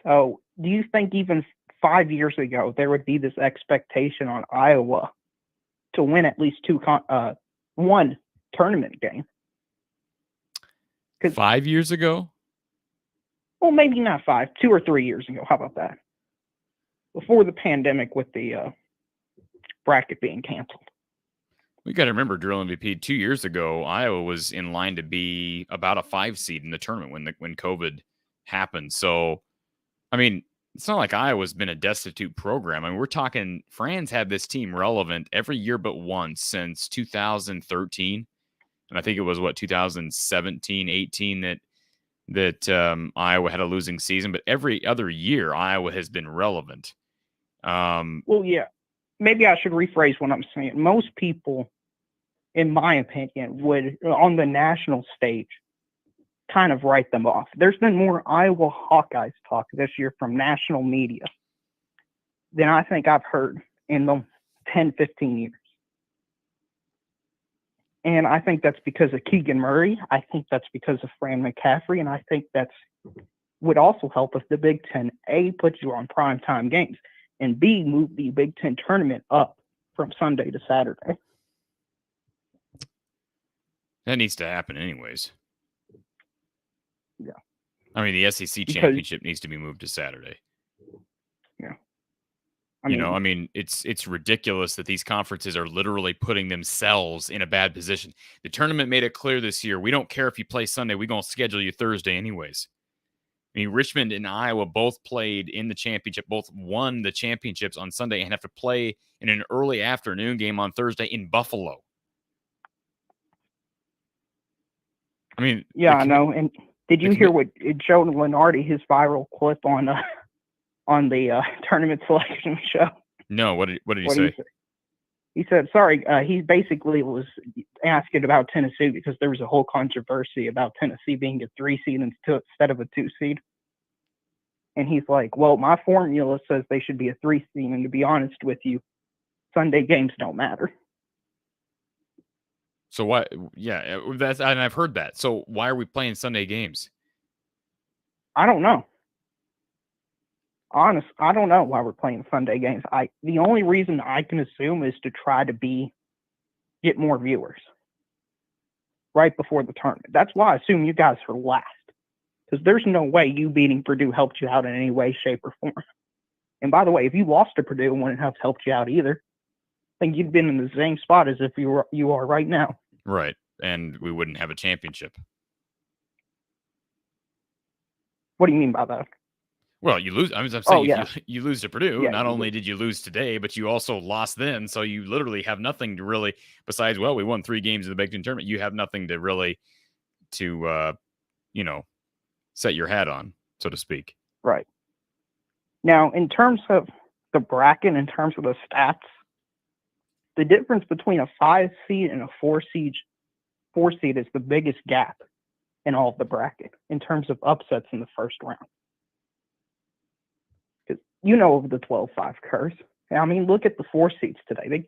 So do you think even 5 years ago there would be this expectation on Iowa to win at least one tournament game? 5 years ago? Well, maybe not 5, 2 or 3 years ago. How about that? Before the pandemic with the bracket being canceled. We got to remember, Drill MVP, 2 years ago, Iowa was in line to be about a 5 seed in the tournament when COVID happened. So, it's not like Iowa's been a destitute program. We're talking, Fran's had this team relevant every year but once since 2013. And I think it was, 2017, 18 that Iowa had a losing season. But every other year, Iowa has been relevant. Well, yeah. Maybe I should rephrase what I'm saying. Most people, in my opinion, would, on the national stage, kind of write them off. There's been more Iowa Hawkeyes talk this year from national media than I think I've heard in the 10, 15 years. And I think that's because of Keegan Murray. I think that's because of Fran McCaffrey. And I think that's would also help if the Big Ten, A, puts you on primetime games, and B, move the Big Ten tournament up from Sunday to Saturday. That needs to happen anyways. Yeah. The SEC championship needs to be moved to Saturday. Yeah. I mean, it's ridiculous that these conferences are literally putting themselves in a bad position. The tournament made it clear this year, we don't care if you play Sunday, we're going to schedule you Thursday anyways. I mean, Richmond and Iowa both played in the championship, both won the championships on Sunday and have to play in an early afternoon game on Thursday in Buffalo. I mean, yeah, I know. And did you hear what Joe Lenardi, his viral clip on the tournament selection show? No, what did he say? He said, sorry, he basically was asking about Tennessee because there was a whole controversy about Tennessee being a 3 seed instead of a 2 seed. And he's like, well, my formula says they should be a 3 seed. And to be honest with you, Sunday games don't matter. So why? Yeah, and I've heard that. So why are we playing Sunday games? I don't know. I don't know why we're playing Sunday games. The only reason I can assume is to try to get more viewers right before the tournament. That's why I assume you guys are last, because there's no way you beating Purdue helped you out in any way, shape, or form. And by the way, if you lost to Purdue, it wouldn't have helped you out either. I think you'd been in the same spot as if you are right now. Right, and we wouldn't have a championship. What do you mean by that? Well, you lose. I'm saying you lose to Purdue. Not only did you lose today, but you also lost then. So you literally have nothing to really, besides, well, we won 3 games in the Big Ten tournament. You have nothing to really set your hat on, so to speak. Right. Now, in terms of the bracket, in terms of the stats, the difference between a 5 seed and a 4 seed is the biggest gap in all of the bracket in terms of upsets in the first round. Of the 12-5 curse. I mean, look at the 4 seeds today.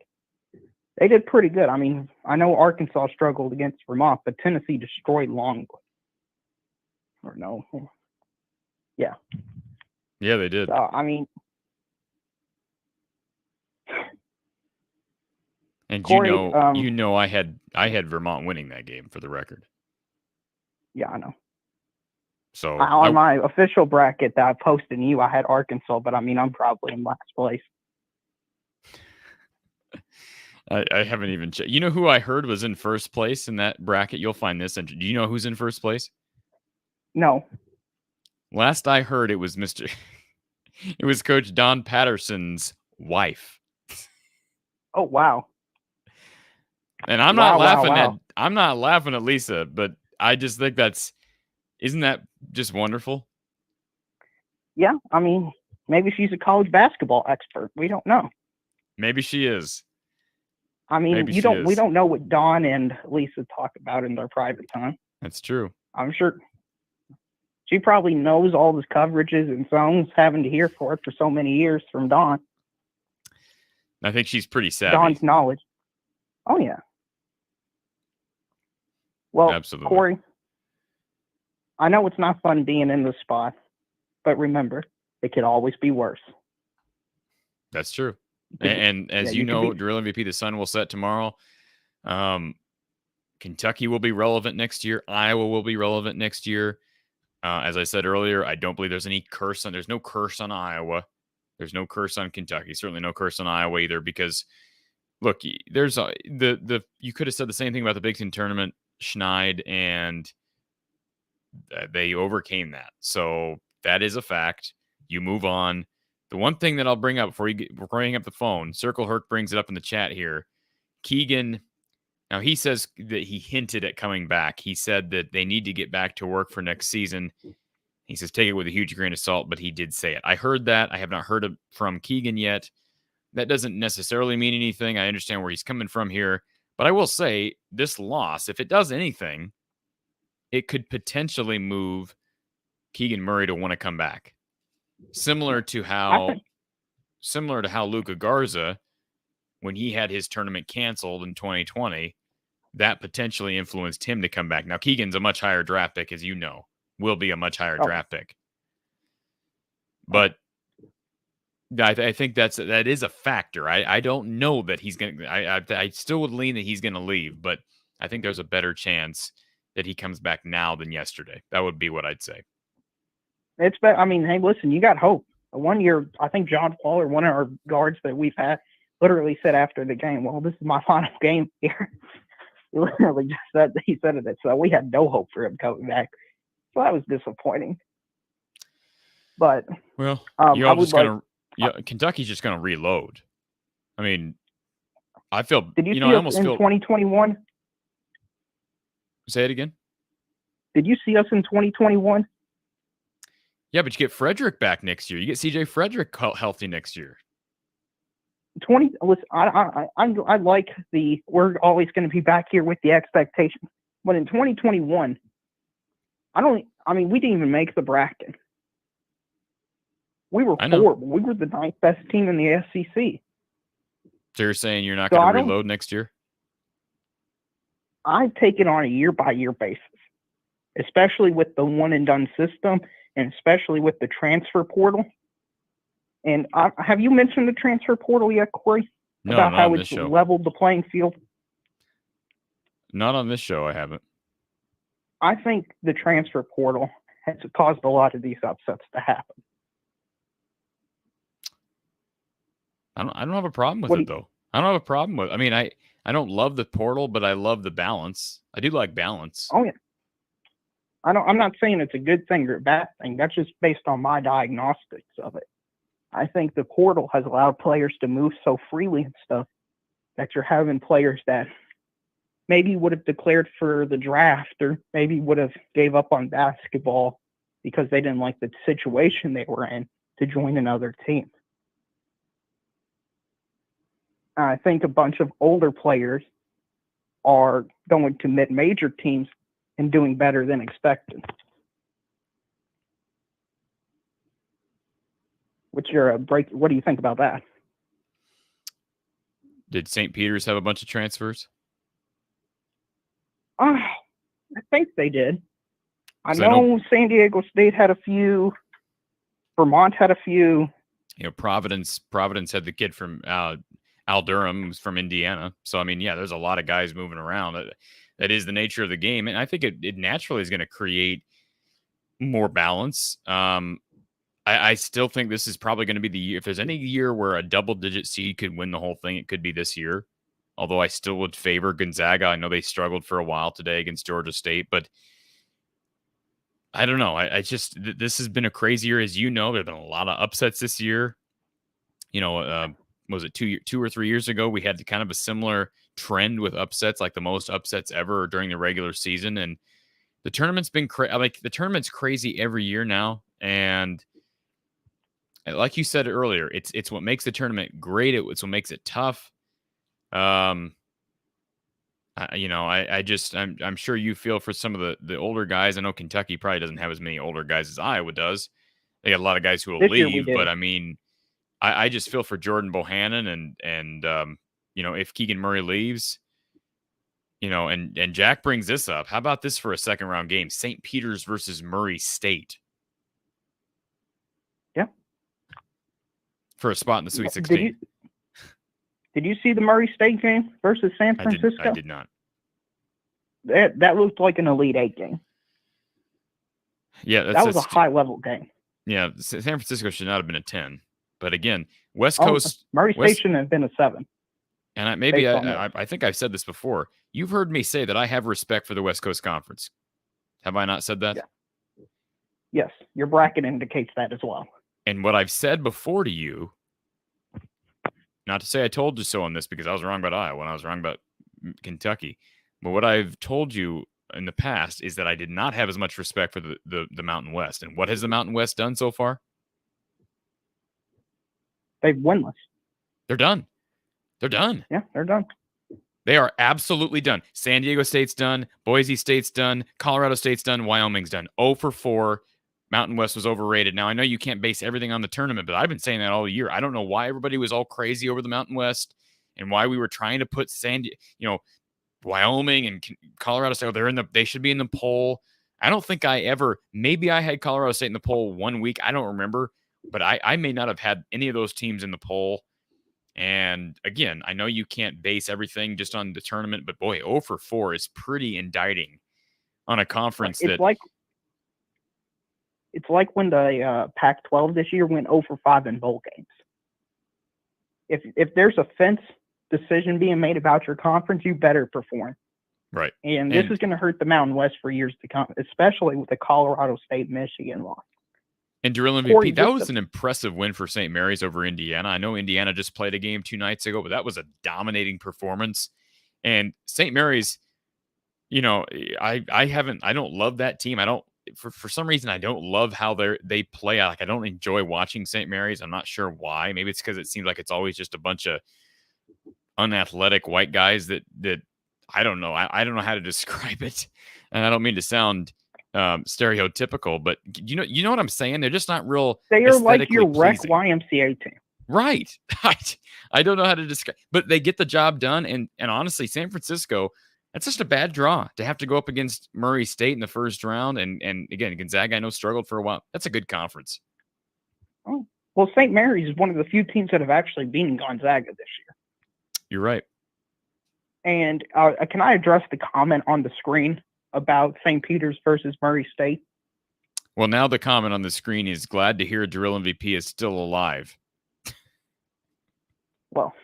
They did pretty good. I mean, I know Arkansas struggled against Vermont, but Tennessee destroyed Longwood. Or no. Yeah. Yeah, they did. I mean. And Corey, I had Vermont winning that game, for the record. Yeah, I know. So on my official bracket that I posted you, I had Arkansas, but I mean, I'm probably in last place. I haven't even checked. You know who I heard was in first place in that bracket? You'll find this. Do you know who's in first place? No. Last I heard, it was it was Coach Don Patterson's wife. Oh, wow. And I'm not laughing at Lisa, but I just think isn't that just wonderful? Yeah, I mean, maybe she's a college basketball expert. We don't know. Maybe she is. I mean, we don't know what Dawn and Lisa talk about in their private time. That's true. I'm sure she probably knows all the coverages and zones, having to hear for it for so many years from Dawn. I think she's pretty savvy. Dawn's knowledge. Oh, yeah. Well, absolutely. Corey, I know it's not fun being in this spot, but remember, it could always be worse. That's true. And as drill MVP, the sun will set tomorrow. Kentucky will be relevant next year. Iowa will be relevant next year. As I said earlier, I don't believe there's no curse on Iowa. There's no curse on Kentucky. Certainly no curse on Iowa either, because look, there's you could have said the same thing about the Big Ten tournament, Schneid, and they overcame that. So that is a fact. You move on. The one thing that I'll bring up before you hang up the phone, Circle Herc brings it up in the chat here. Keegan, now he says that he hinted at coming back. He said that they need to get back to work for next season. He says take it with a huge grain of salt, but he did say it. I heard that. I have not heard it from Keegan yet. That doesn't necessarily mean anything. I understand where he's coming from here. But I will say this loss, if it does anything, it could potentially move Keegan Murray to want to come back. Similar to how Luka Garza, when he had his tournament canceled in 2020, that potentially influenced him to come back. Now, Keegan's a much higher draft pick, as you know, will be a much higher draft pick. But I think that is a factor. I don't know that he's going to. I still would lean that he's going to leave, but I think there's a better chance that he comes back now than yesterday. That would be what I'd say. I mean, hey, listen, you got hope. One year, I think John Waller, one of our guards that we've had, literally said after the game, "Well, this is my final game here." He literally just said he said it. So we had no hope for him coming back. So that was disappointing. But well, I just would gonna Kentucky's just gonna reload. I mean, I feel Did you see I us almost in feel 2021? Say it again. Did you see us in 2021? Yeah, but you get Frederick back next year. You get CJ Frederick healthy next year. Listen, I like we're always going to be back here with the expectations. But in 2021, we didn't even make the bracket. We were horrible. We were the 9th best team in the SEC. So you're saying you're not going to reload next year? I take it on a year-by-year basis, especially with the one-and-done system and especially with the transfer portal. And have you mentioned the transfer portal yet, Corey? No, about not how on it's this show. leveled the playing field? Not on this show, I haven't. I think the transfer portal has caused a lot of these upsets to happen. I don't have a problem with it, though. I don't have a problem with it. I mean, I don't love the portal, but I love the balance. I do like balance. Oh, yeah. I'm not saying it's a good thing or a bad thing. That's just based on my diagnostics of it. I think the portal has allowed players to move so freely and stuff that you're having players that maybe would have declared for the draft or maybe would have gave up on basketball because they didn't like the situation they were in to join another team. I think a bunch of older players are going to mid-major teams and doing better than expected. What do you think about that? Did St. Peter's have a bunch of transfers? I think they did. I know San Diego State had a few. Vermont had a few. Providence had the kid from Al Durham, who's from Indiana. So, I mean, yeah, there's a lot of guys moving around. That is the nature of the game. And I think it naturally is going to create more balance. I still think this is probably going to be the year. If there's any year where a double-digit seed could win the whole thing, it could be this year. Although I still would favor Gonzaga. I know they struggled for a while today against Georgia State, but I don't know. This has been a crazy year. As you know, there have been a lot of upsets this year. Was it 2 or 3 years ago? We had kind of a similar trend with upsets, like the most upsets ever during the regular season. And the tournament's been the tournament's crazy every year now. And like you said earlier, it's what makes the tournament great. It's what makes it tough. I'm sure you feel for some of the older guys. I know Kentucky probably doesn't have as many older guys as Iowa does. They got a lot of guys who will leave, but I mean, I just feel for Jordan Bohannon and if Keegan Murray leaves, and Jack brings this up. How about this for a second round game? St. Peter's versus Murray State. Yeah. For a spot in the Sweet 16. Did you see the Murray State game versus San Francisco? I did not. That looked like an Elite Eight game. Yeah, that was a high-level game. Yeah, San Francisco should not have been a 10. But again, West Coast... Murray State shouldn't have been a 7. And I think I've said this before. You've heard me say that I have respect for the West Coast Conference. Have I not said that? Yeah. Yes, your bracket indicates that as well. And what I've said before to you, not to say I told you so on this because I was wrong about Iowa and I was wrong about Kentucky, but what I've told you in the past is that I did not have as much respect for the Mountain West. And what has the Mountain West done so far? They've winless. They're done. They're done. Yeah, they're done. They are absolutely done. San Diego State's done. Boise State's done. Colorado State's done. Wyoming's done. 0 for 4. Mountain West was overrated. Now, I know you can't base everything on the tournament, but I've been saying that all year. I don't know why everybody was all crazy over the Mountain West and why we were trying to put Wyoming and Colorado State. They should be in the poll. I don't think maybe I had Colorado State in the poll 1 week. I don't remember, but I may not have had any of those teams in the poll. And again, I know you can't base everything just on the tournament, but boy, 0 for 4 is pretty indicting on a conference It's like when the Pac-12 this year went 0-5 in bowl games. If there's a fence decision being made about your conference, you better perform. Right. And this is going to hurt the Mountain West for years to come, especially with the Colorado State-Michigan loss. And drill MVP, that was an impressive win for St. Mary's over Indiana. I know Indiana just played a game 2 nights ago, but that was a dominating performance. And St. Mary's, you know, I don't love that team. I don't, for some reason, I don't love how they play. Like, I don't enjoy watching St. Mary's. I'm not sure why. Maybe it's because it seems like it's always just a bunch of unathletic white guys that I don't know. I don't know how to describe it. And I don't mean to sound stereotypical, but you know what I'm saying? They're just not real. They are like your rec YMCA team. Right. I don't know how to describe, but they get the job done. And honestly, San Francisco, that's just a bad draw to have to go up against Murray State in the first round. And again, Gonzaga, I know, struggled for a while. That's a good conference. Oh, well, St. Mary's is one of the few teams that have actually beaten Gonzaga this year. You're right. And can I address the comment on the screen about St. Peter's versus Murray State? Well, now the comment on the screen is glad to hear Drill MVP is still alive. Well,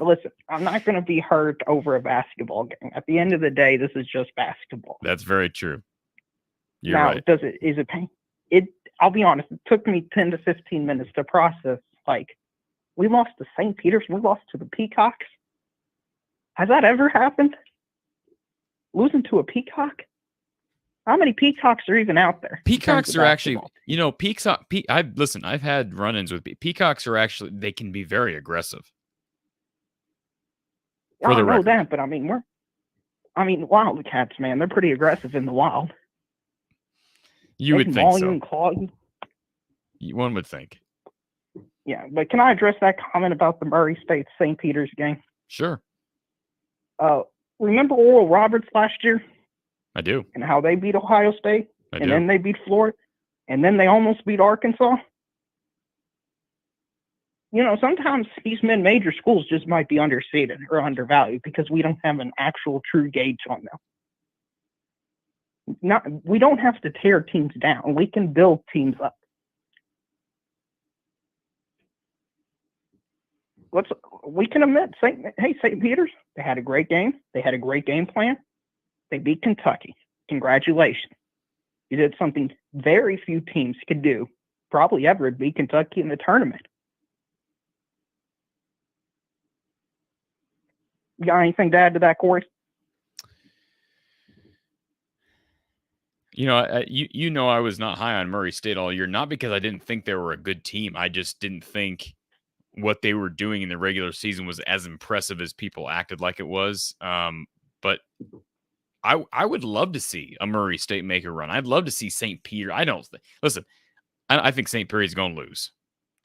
listen, I'm not going to be hurt over a basketball game. At the end of the day, this is just basketball. That's very true. You're now, right. Is it pain? I'll be honest, it took me 10 to 15 minutes to process. Like, we lost to St. Peter's, we lost to the Peacocks. Has that ever happened? Losing to a Peacock? How many Peacocks are even out there? Peacocks are actually, you know, I've had run-ins with Peacocks are actually, they can be very aggressive. I know that, but Wildcats, man, they're pretty aggressive in the wild. You would think so. One would think. Yeah, but can I address that comment about the Murray State St. Peter's game? Sure. Remember Oral Roberts last year? I do. And how they beat Ohio State? Then they beat Florida? And then they almost beat Arkansas? You know, sometimes these mid-major schools just might be understated or undervalued because we don't have an actual true gauge on them. We don't have to tear teams down. We can build teams up. We can admit, St. Peter's, they had a great game. They had a great game plan. They beat Kentucky. Congratulations. You did something very few teams could do, probably ever, beat Kentucky in the tournament. You got anything to add to that, Corey? You know, you know, I was not high on Murray State all year, not because I didn't think they were a good team. I just didn't think what they were doing in the regular season was as impressive as people acted like it was. But I would love to see a Murray State make a run. I'd love to see St. Peter. I think St. Peter's going to lose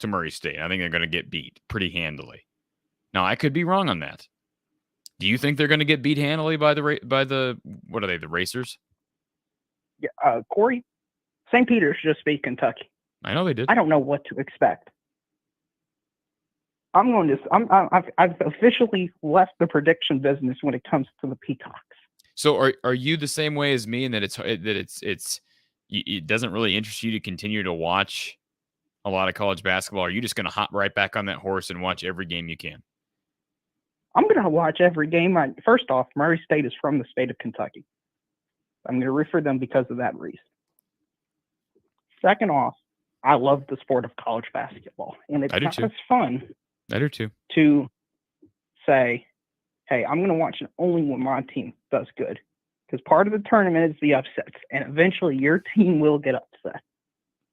to Murray State. I think they're going to get beat pretty handily. Now, I could be wrong on that. Do you think they're going to get beat handily by the what are they, the Racers? Yeah, Corey, St. Peter's just beat Kentucky. I know they did. I don't know what to expect. I've officially left the prediction business when it comes to the Peacocks. So are you the same way as me in that it doesn't really interest you to continue to watch a lot of college basketball? Are you just going to hop right back on that horse and watch every game you can? I'm going to watch every game. First off, Murray State is from the state of Kentucky. I'm going to root for them because of that reason. Second off, I love the sport of college basketball, and it's not as fun. I do too. To say, hey, I'm going to watch it only when my team does good. Because part of the tournament is the upsets, and eventually your team will get upset.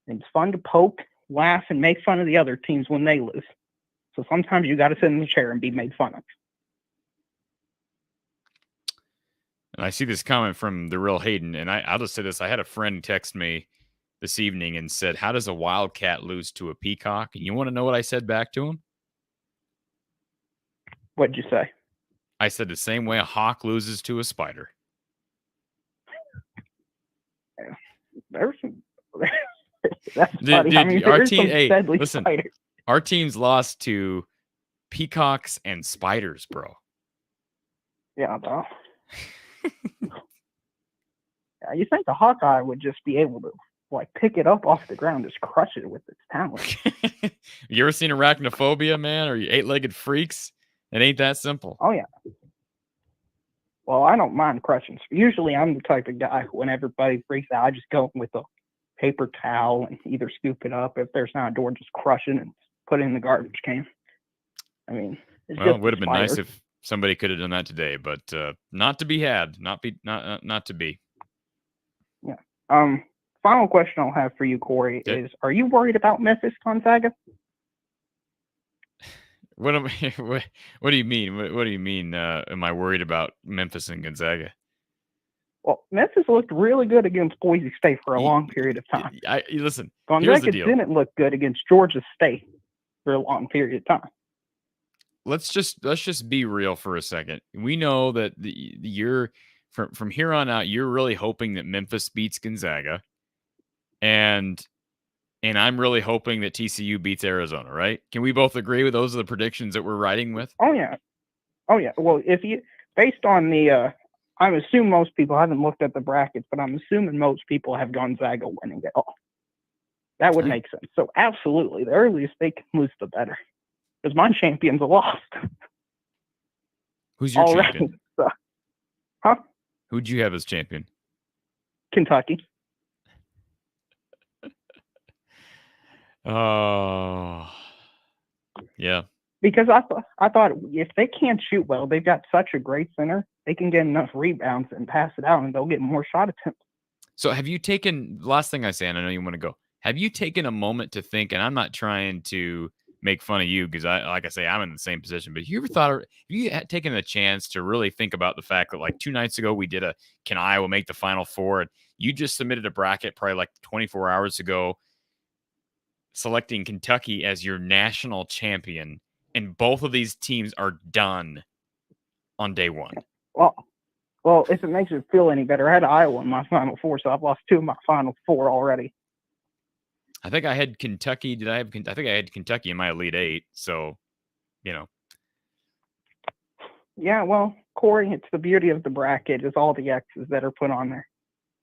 And it's fun to poke, laugh, and make fun of the other teams when they lose. So sometimes you got to sit in the chair and be made fun of. And I see this comment from the real Hayden, and I'll just say this. I had a friend text me this evening and said, how does a Wildcat lose to a Peacock? And you want to know what I said back to him? What'd you say? I said the same way a hawk loses to a spider. That's funny. Our team's lost to peacocks and spiders, bro. Yeah, bro. Yeah, you think the Hawkeye would just be able to like pick it up off the ground, just crush it with its talent. You ever seen Arachnophobia, man? Or you eight-legged freaks? It ain't that simple. Oh yeah. Well, I don't mind crushing. Usually, I'm the type of guy when everybody freaks out, I just go with a paper towel and either scoop it up. If there's not a door, just crush it and put it in the garbage can. I mean, well, it would have been nice if somebody could have done that today, but not to be had. Not to be. Yeah. Final question I'll have for you, Corey, is: are you worried about Memphis, Gonzaga? What do you mean? What do you mean? Am I worried about Memphis and Gonzaga? Well, Memphis looked really good against Boise State for a long period of time. Listen, Gonzaga didn't look good against Georgia State for a long period of time. Let's just be real for a second. We know that you're from here on out, you're really hoping that Memphis beats Gonzaga, and I'm really hoping that TCU beats Arizona. Right? Can we both agree with those are the predictions that we're riding with? Oh yeah. Well, if you based on the I'm assuming most people, I haven't looked at the brackets, but I'm assuming most people have Gonzaga winning it all. That would make sense. So absolutely, the earliest they can lose, the better. Because my champions are lost. Who's your champion? So, huh? Who'd you have as champion? Kentucky. Oh, yeah. Because I thought if they can't shoot well, they've got such a great center, they can get enough rebounds and pass it out, and they'll get more shot attempts. So have you taken, last thing I say, and I know you want to go, have you taken a moment to think, and I'm not trying to make fun of you because like I say, I'm in the same position, but you ever thought, have you taken a chance to really think about the fact that like 2 nights ago we did can Iowa make the Final Four? And you just submitted a bracket probably like 24 hours ago, selecting Kentucky as your national champion. And both of these teams are done on day one. Well, if it makes it feel any better, I had Iowa in my Final Four, so I've lost 2 of my Final Four already. I think I had Kentucky. I think I had Kentucky in my Elite Eight. So, Yeah, well, Corey, it's the beauty of the bracket is all the X's that are put on there,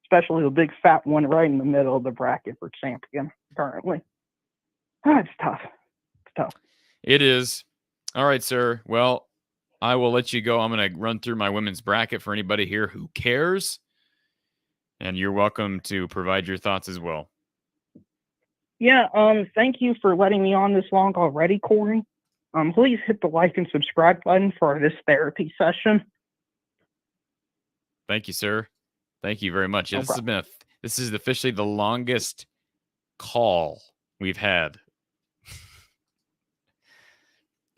especially the big fat one right in the middle of the bracket for champion currently. It's tough. It's tough. It is. All right, sir. Well, I will let you go. I'm going to run through my women's bracket for anybody here who cares. And you're welcome to provide your thoughts as well. Yeah, thank you for letting me on this long already, Corey. Please hit the like and subscribe button for this therapy session. Thank you, sir. Thank you very much. No Yeah, this is officially the longest call we've had.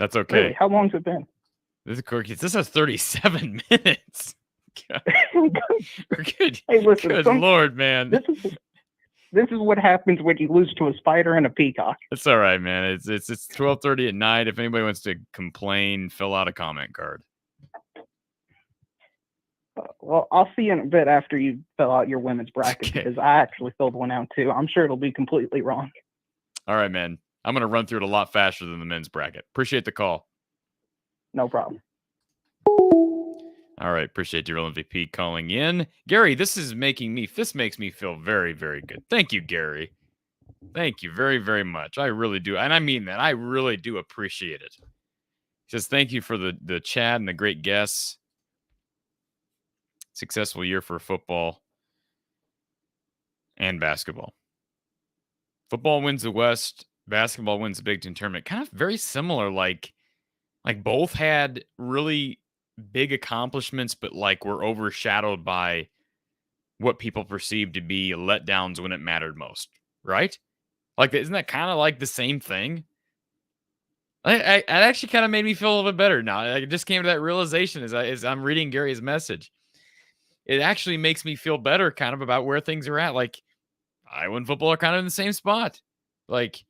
That's okay. Really? How long's it been? This has 37 minutes. We're good. Hey, listen. Good Lord, man. This is what happens when you lose to a spider and a peacock. It's all right, man. It's 12:30 at night. If anybody wants to complain, fill out a comment card. Well, I'll see you in a bit after you fill out your women's bracket because I actually filled one out too. I'm sure it'll be completely wrong. All right, man. I'm going to run through it a lot faster than the men's bracket. Appreciate the call. No problem. All right. Appreciate your MVP calling in. Gary, this makes me feel very, very good. Thank you, Gary. Thank you very, very much. I really do. And I mean that. I really do appreciate it. He says, thank you for the chat and the great guests. Successful year for football and basketball. Football wins the West. Basketball wins the Big Ten tournament. Kind of very similar. Like both had really big accomplishments, but like were overshadowed by what people perceived to be letdowns when it mattered most. Right? Like, isn't that kind of like the same thing? It actually kind of made me feel a little bit better now. I just came to that realization as I'm reading Gary's message. It actually makes me feel better kind of about where things are at. Like, Iowa and football are kind of in the same spot. Like,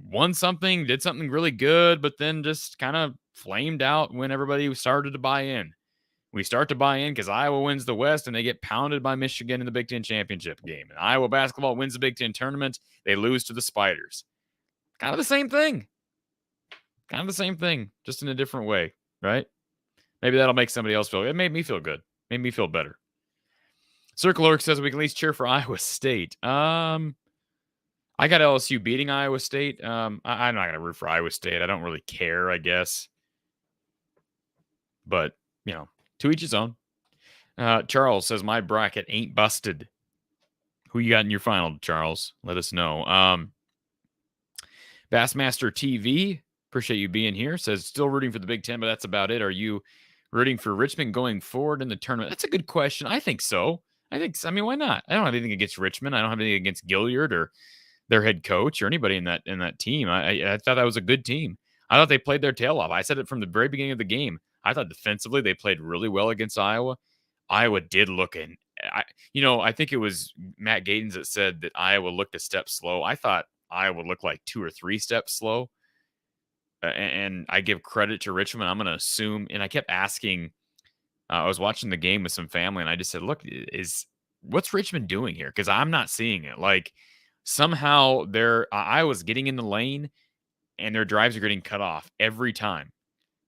won something, did something really good, but then just kind of flamed out when everybody started to buy in. We start to buy in because Iowa wins the West and they get pounded by Michigan in the Big Ten championship game. And Iowa basketball wins the Big Ten tournament. They lose to the Spiders. Kind of the same thing. Kind of the same thing, just in a different way, right? Maybe that'll make somebody else feel good. It made me feel good. Made me feel better. Circle Orc says we can at least cheer for Iowa State. I got LSU beating Iowa State. I'm not going to root for Iowa State. I don't really care, I guess. But, to each his own. Charles says, my bracket ain't busted. Who you got in your final, Charles? Let us know. Bassmaster TV, appreciate you being here, says, still rooting for the Big Ten, but that's about it. Are you rooting for Richmond going forward in the tournament? That's a good question. I think so. I mean, why not? I don't have anything against Richmond. I don't have anything against Gilliard or their head coach or anybody in that team. I thought that was a good team. I thought they played their tail off. I said it from the very beginning of the game. I thought defensively they played really well against Iowa. Iowa did look in. I think it was Matt Gaydens that said that Iowa looked a step slow. I thought Iowa looked like 2 or 3 steps slow. And I give credit to Richmond. I'm going to assume, and I kept asking, I was watching the game with some family, and I just said, look, what's Richmond doing here? Because I'm not seeing it. Like, somehow Iowa's getting in the lane, and their drives are getting cut off every time.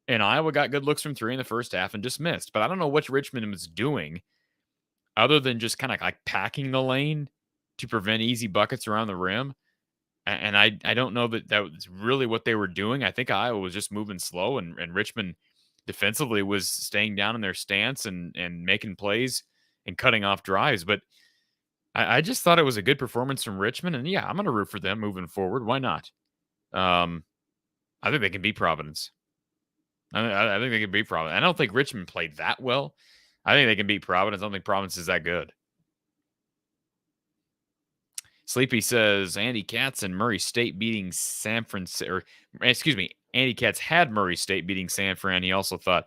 And Iowa got good looks from 3 in the first half and just missed. But I don't know what Richmond was doing other than just kind of like packing the lane to prevent easy buckets around the rim. And I don't know that was really what they were doing. I think Iowa was just moving slow, and Richmond defensively was staying down in their stance and making plays and cutting off drives. But I just thought it was a good performance from Richmond. And, yeah, I'm going to root for them moving forward. Why not? I think they can beat Providence. I think they can beat Providence. I don't think Richmond played that well. I think they can beat Providence. I don't think Providence is that good. Sleepy says Andy Katz and Murray State beating San Francisco. Andy Katz had Murray State beating San Fran. He also thought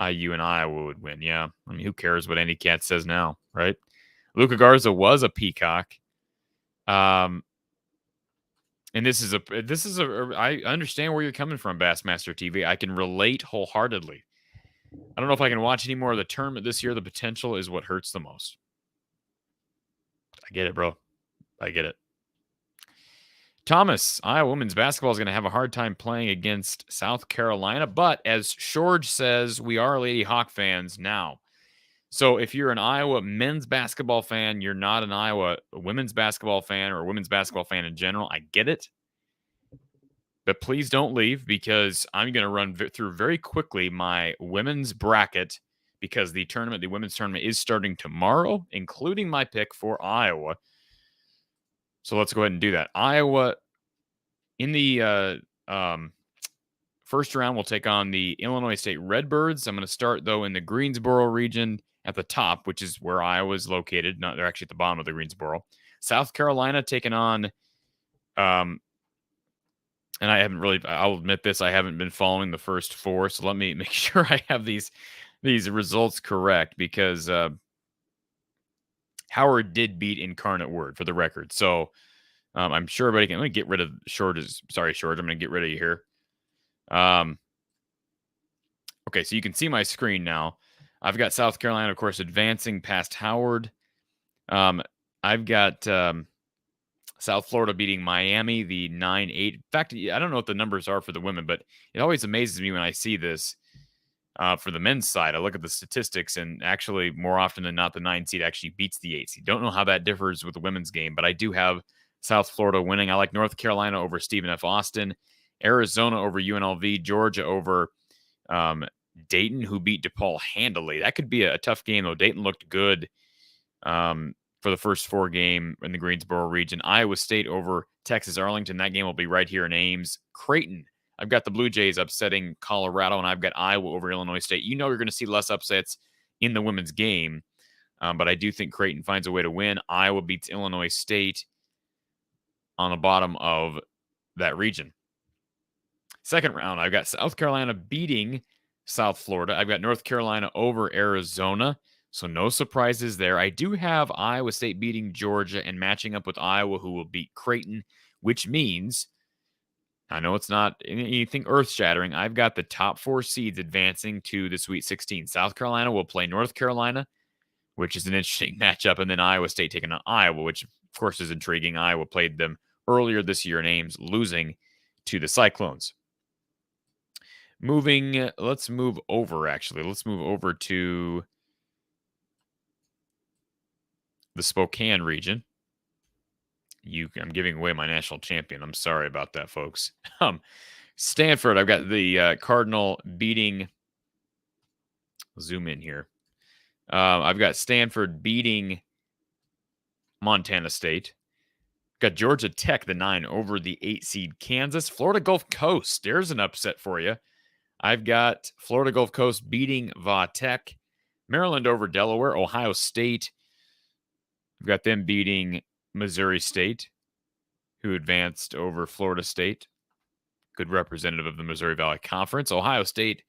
IU and Iowa would win. Yeah, I mean, who cares what Andy Katz says now, right? Luca Garza was a peacock. And this is I understand where you're coming from, Bassmaster TV. I can relate wholeheartedly. I don't know if I can watch any more of the tournament this year. The potential is what hurts the most. I get it, bro. I get it. Thomas, Iowa women's basketball is going to have a hard time playing against South Carolina, but as Shorge says, we are Lady Hawk fans now. So if you're an Iowa men's basketball fan, you're not an Iowa women's basketball fan or a women's basketball fan in general. I get it. But please don't leave, because I'm going to run through very quickly my women's bracket, because the women's tournament is starting tomorrow, including my pick for Iowa. So let's go ahead and do that. Iowa in the first round will take on the Illinois State Redbirds. I'm going to start, though, in the Greensboro region at the top, which is where Iowa is located. They're actually at the bottom of the Greensboro. South Carolina taking on, and I'll admit this, I haven't been following the first 4, so let me make sure I have these results correct, because Howard did beat Incarnate Word, for the record. So I'm sure everybody can. Let me get rid of Shorge. Sorry, Shorge. I'm going to get rid of you here. Okay, so you can see my screen now. I've got South Carolina, of course, advancing past Howard. I've got South Florida beating Miami, the 9-8. In fact, I don't know what the numbers are for the women, but it always amazes me when I see this. For the men's side, I look at the statistics, and actually, more often than not, the 9 seed actually beats the 8 seed. Don't know how that differs with the women's game, but I do have South Florida winning. I like North Carolina over Stephen F. Austin, Arizona over UNLV, Georgia over Dayton, who beat DePaul handily. That could be a tough game, though. Dayton looked good for the first 4 game in the Greensboro region. Iowa State over Texas Arlington. That game will be right here in Ames. Creighton. I've got the Blue Jays upsetting Colorado, and I've got Iowa over Illinois State. You know you're going to see less upsets in the women's game, but I do think Creighton finds a way to win. Iowa beats Illinois State on the bottom of that region. Second round, I've got South Carolina beating South Florida. I've got North Carolina over Arizona, so no surprises there. I do have Iowa State beating Georgia and matching up with Iowa, who will beat Creighton, which means, I know it's not anything earth-shattering, I've got the top 4 seeds advancing to the Sweet 16. South Carolina will play North Carolina, which is an interesting matchup, and then Iowa State taking on Iowa, which, of course, is intriguing. Iowa played them earlier this year in Ames, losing to the Cyclones. Let's move over to the Spokane region. I'm giving away my national champion. I'm sorry about that, folks. Stanford, I've got the Cardinal beating. Zoom in here. I've got Stanford beating Montana State. Got Georgia Tech, the 9, over the 8 seed Kansas. Florida Gulf Coast, there's an upset for you. I've got Florida Gulf Coast beating Va Tech. Maryland over Delaware. Ohio State, I've got them beating Missouri State, who advanced over Florida State. Good representative of the Missouri Valley Conference. Ohio State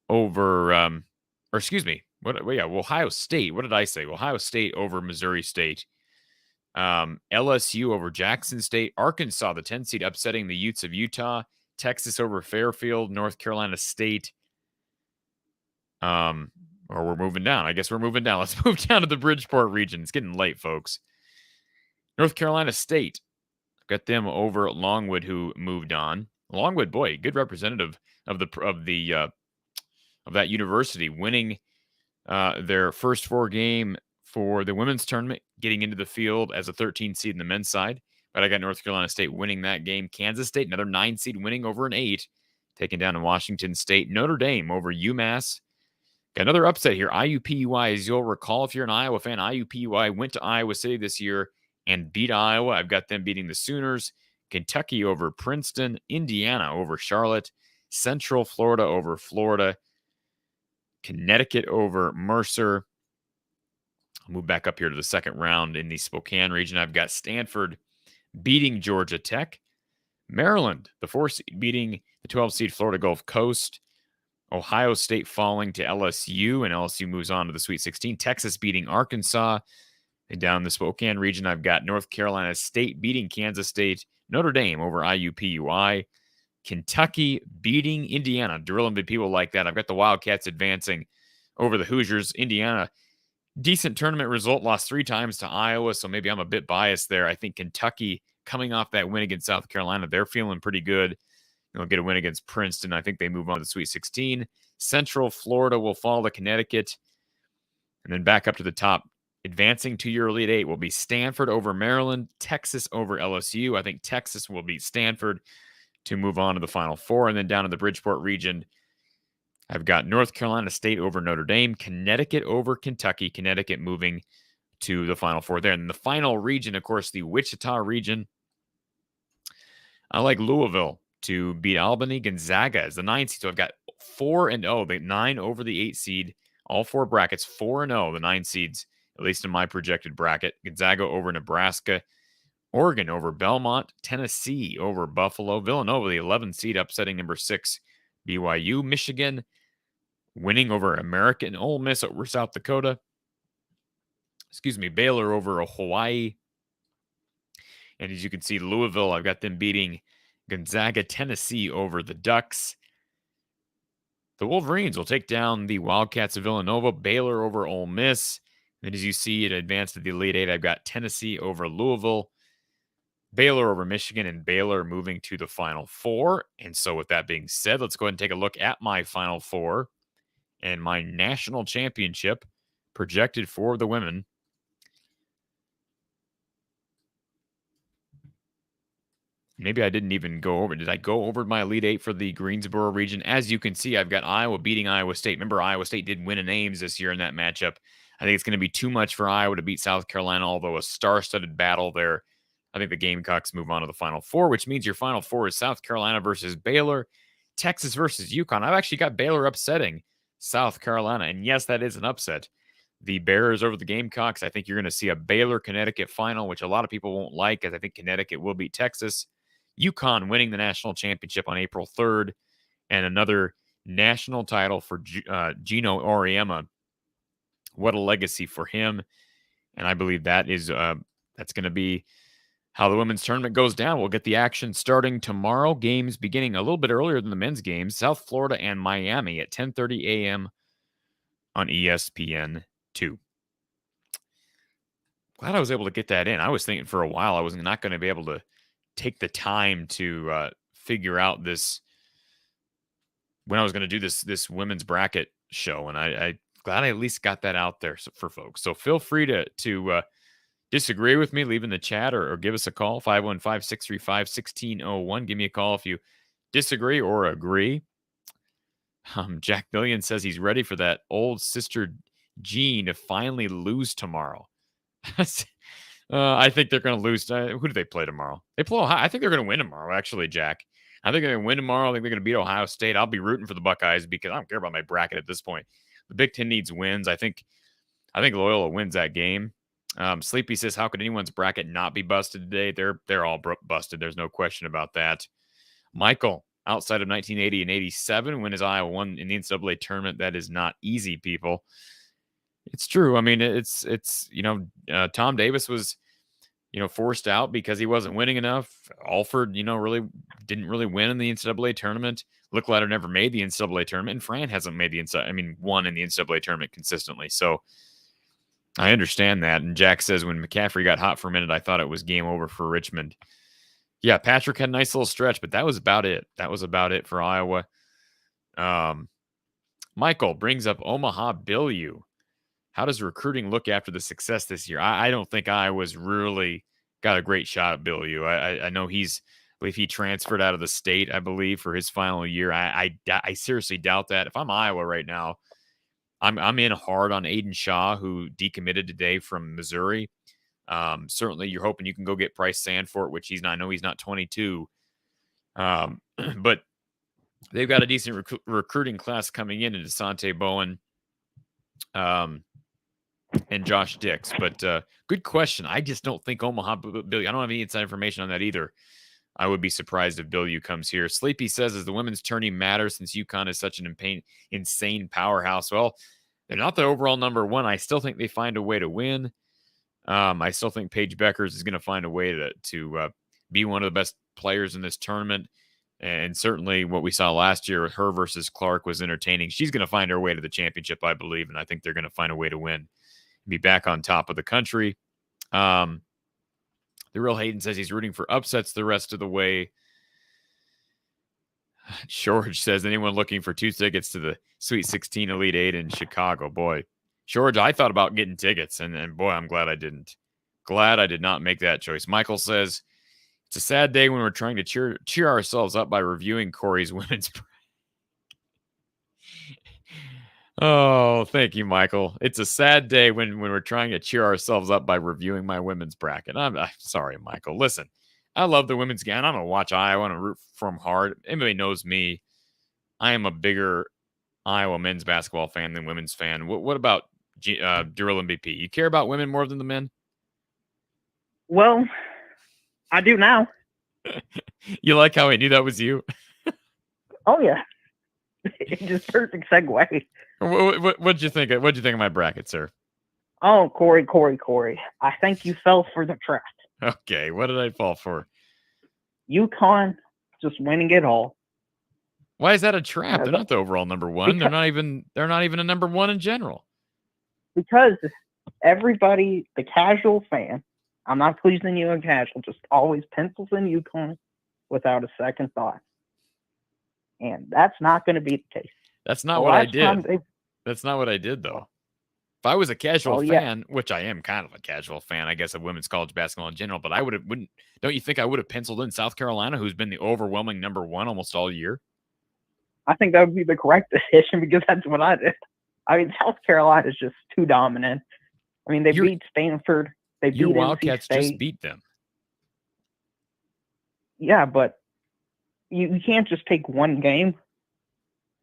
over, Ohio State. What did I say? Ohio State over Missouri State. LSU over Jackson State. Arkansas, the 10 seed, upsetting the Utes of Utah. Texas over Fairfield. North Carolina State. Or we're moving down. I guess we're moving down. Let's move down to the Bridgeport region. It's getting late, folks. North Carolina State. Got them over Longwood, who moved on. Longwood, boy, good representative of that university, winning their first 4 game for the women's tournament, getting into the field as a 13 seed in the men's side. But I got North Carolina State winning that game. Kansas State, another 9 seed, winning over an 8, taking down Washington State. Notre Dame over UMass. Got another upset here. IUPUI, as you'll recall, if you're an Iowa fan, IUPUI went to Iowa City this year and beat Iowa. I've got them beating the Sooners. Kentucky over Princeton. Indiana over Charlotte. Central Florida over Florida. Connecticut over Mercer. I'll move back up here to the second round in the Spokane region. I've got Stanford beating Georgia Tech. Maryland, the 4 seed, beating the 12 seed Florida Gulf Coast. Ohio State falling to LSU, and LSU moves on to the Sweet 16. Texas beating Arkansas. And down in the Spokane region, I've got North Carolina State beating Kansas State. Notre Dame over IUPUI. Kentucky beating Indiana. Drilling with people like that. I've got the Wildcats advancing over the Hoosiers. Indiana, decent tournament result, lost 3 times to Iowa, so maybe I'm a bit biased there. I think Kentucky, coming off that win against South Carolina, they're feeling pretty good. They'll get a win against Princeton. I think they move on to the Sweet 16. Central Florida will fall to Connecticut. And then back up to the top, advancing to your Elite 8 will be Stanford over Maryland, Texas over LSU. I think Texas will beat Stanford to move on to the Final Four. And then down in the Bridgeport region, I've got North Carolina State over Notre Dame, Connecticut over Kentucky, Connecticut moving to the Final Four there. And the final region, of course, the Wichita region, I like Louisville to beat Albany. Gonzaga as the 9 seed. So I've got 4-0, the 9 over the 8 seed, all 4 brackets, 4-0, the 9 seeds, at least in my projected bracket. Gonzaga over Nebraska. Oregon over Belmont. Tennessee over Buffalo. Villanova, the 11 seed, upsetting number 6 BYU. Michigan winning over American. Ole Miss over South Dakota. Baylor over Hawaii. And as you can see, Louisville, I've got them beating Gonzaga. Tennessee over the Ducks. The Wolverines will take down the Wildcats of Villanova. Baylor over Ole Miss. And as you see, it advanced to the Elite 8. I've got Tennessee over Louisville. Baylor over Michigan, and Baylor moving to the Final Four. And so with that being said, let's go ahead and take a look at my Final Four and my national championship projected for the women. Maybe I didn't even go over. Did I go over my Elite 8 for the Greensboro region? As you can see, I've got Iowa beating Iowa State. Remember, Iowa State did win in Ames this year in that matchup. I think it's going to be too much for Iowa to beat South Carolina, although a star-studded battle there. I think the Gamecocks move on to the Final Four, which means your Final Four is South Carolina versus Baylor, Texas versus UConn. I've actually got Baylor upsetting South Carolina, and yes, that is an upset. The Bears over the Gamecocks. I think you're going to see a Baylor-Connecticut final, which a lot of people won't like, as I think Connecticut will beat Texas. UConn winning the national championship on April 3rd, and another national title for Gino Auriemma. What a legacy for him. And I believe that is that's going to be how the women's tournament goes down. We'll get the action starting tomorrow. Games beginning a little bit earlier than the men's games. South Florida and Miami at 10:30 a.m. on ESPN2. Glad I was able to get that in. I was thinking for a while I was not going to be able to take the time to figure out this when I was going to do this women's bracket show, and I glad I at least got that out there for folks. So feel free to disagree with me, leave in the chat or give us a call, 515-635-1601. Give me a call if you disagree or agree. Jack Billion says he's ready for that old sister Jean to finally lose tomorrow. I think they're going to lose. Who do they play tomorrow? They play Ohio. I think they're going to win tomorrow, actually, Jack. I think they're going to win tomorrow. I think they're going to beat Ohio State. I'll be rooting for the Buckeyes because I don't care about my bracket at this point. The Big Ten needs wins. I think Loyola wins that game. Sleepy says, how could anyone's bracket not be busted today? They're all busted. There's no question about that. Michael, outside of 1980 and 87, when his Iowa won in the NCAA tournament, that is not easy, people. It's true. I mean, it's Tom Davis was, forced out because he wasn't winning enough. Alford, really didn't really win in the NCAA tournament. Licklider never made the NCAA tournament, and Fran hasn't made won in the NCAA tournament consistently. So I understand that. And Jack says when McCaffrey got hot for a minute, I thought it was game over for Richmond. Yeah, Patrick had a nice little stretch, but that was about it. That was about it for Iowa. Michael brings up Omaha Billieu. How does recruiting look after the success this year? I don't think Iowa's really got a great shot at Billieu. I know I believe he transferred out of the state, I believe, for his final year. I seriously doubt that. If I'm Iowa right now, I'm in hard on Aiden Shaw, who decommitted today from Missouri. Certainly, you're hoping you can go get Bryce Sandfort, which he's not. I know he's not 22, but they've got a decent recruiting class coming in DeSante Bowen, and Josh Dix. But good question. I just don't think Omaha Billieu. I don't have any inside information on that either. I would be surprised if Billieu comes here. Sleepy says, does the women's tourney matter since UConn is such an insane powerhouse? Well, they're not the overall number one. I still think they find a way to win. I still think Paige Beckers is going to find a way to be one of the best players in this tournament. And certainly what we saw last year with her versus Clark was entertaining. She's going to find her way to the championship, I believe, and I think they're going to find a way to win, be back on top of the country. The Real Hayden says he's rooting for upsets the rest of the way. George says, anyone looking for 2 tickets to the Sweet 16 Elite 8 in Chicago? Boy, George, I thought about getting tickets, and boy, I'm glad I didn't. Glad I did not make that choice. Michael says, it's a sad day when we're trying to cheer ourselves up by reviewing Corey's women's. Oh, thank you, Michael. It's a sad day when we're trying to cheer ourselves up by reviewing my women's bracket. I'm sorry, Michael. Listen, I love the women's game. I'm going to watch Iowa and root for them hard. Anybody knows me. I am a bigger Iowa men's basketball fan than women's fan. What about Drill MVP? You care about women more than the men? Well, I do now. You like how I knew that was you? Oh, yeah. It's just perfect segue. What'd you think? What'd you think of my bracket, sir? Oh, Corey. I think you fell for the trap. Okay, what did I fall for? UConn just winning it all. Why is that a trap? They're not the overall number one. They're not even a number one in general. Because everybody, the casual fan, I'm not pleasing you, a casual, just always pencils in UConn without a second thought. And that's not going to be the case. That's not what I did. That's not what I did, though. If I was a casual fan, which I am kind of a casual fan, I guess, of women's college basketball in general, but don't you think I would have penciled in South Carolina, who's been the overwhelming number one almost all year? I think that would be the correct decision because that's what I did. I mean, South Carolina is just too dominant. I mean, they beat Stanford. They beat NC Wildcats State. just beat them. Yeah, but you can't just take one game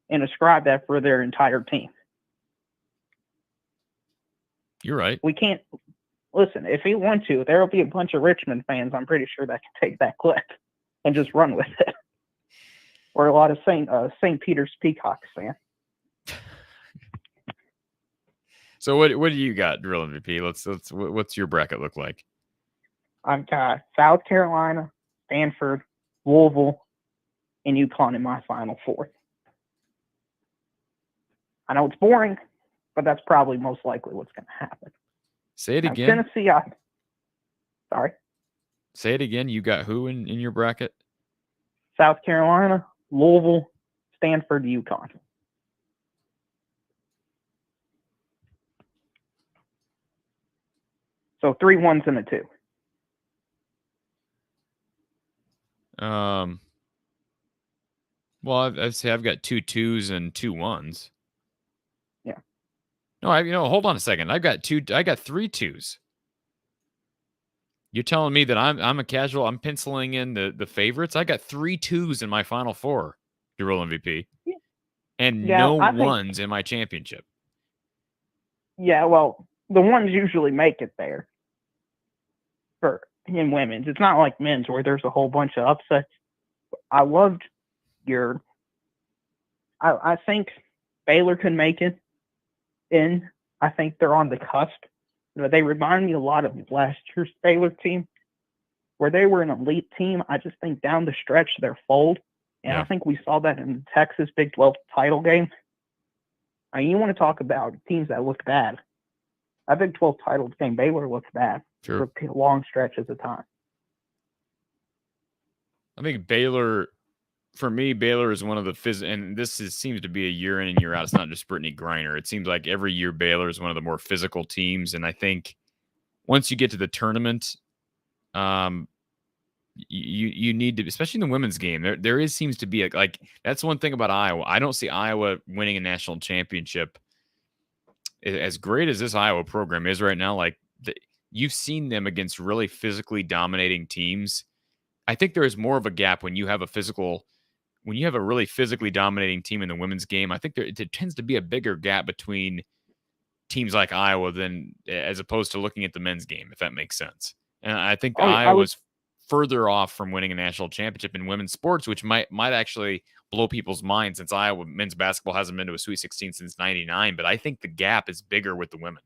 and ascribe that for their entire team. You're right. We can't listen. If you want to, there will be a bunch of Richmond fans. I'm pretty sure that can take that clip and just run with it. Or a lot of St. Peter's Peacocks fans. So what do you got, Drill MVP? What's your bracket look like? I've got South Carolina, Stanford, Louisville, and UConn in my final four. I know it's boring, but that's probably most likely what's going to happen. Say it again. Tennessee, sorry. Say it again. You got who in your bracket? South Carolina, Louisville, Stanford, UConn. So 3 1s and a 2. Well, I'd say I've got 2 2s and 2 1s. Yeah. No, hold on a second. I got 3 2s. You're telling me that I'm a casual. I'm penciling in the favorites. I got 3 2s in my Final Four to roll MVP, and no I think, 1s in my championship. Yeah, well, the ones usually make it there in women's. It's not like men's where there's a whole bunch of upsets. I loved your. I think Baylor can make it in. I think they're on the cusp. They remind me a lot of last year's Baylor team, where they were an elite team. I just think down the stretch they're fold, and I think we saw that in the Texas Big 12 title game. I mean, you want to talk about teams that look bad. That Big 12 title game, Baylor looked bad for long stretches of time. I think Baylor, for me, Baylor is one of the and this seems to be a year in and year out. It's not just Brittany Griner. It seems like every year Baylor is one of the more physical teams, and I think once you get to the tournament, you need to, especially in the women's game, there seems to be like that's one thing about Iowa. I don't see Iowa winning a national championship. As great as this Iowa program is right now, like you've seen them against really physically dominating teams. I think there is more of a gap when you have a really physically dominating team in the women's game. I think there tends to be a bigger gap between teams like Iowa than as opposed to looking at the men's game, if that makes sense. And I think Iowa's further off from winning a national championship in women's sports, which might actually blow people's minds since Iowa men's basketball hasn't been to a Sweet 16 since '99. But I think the gap is bigger with the women.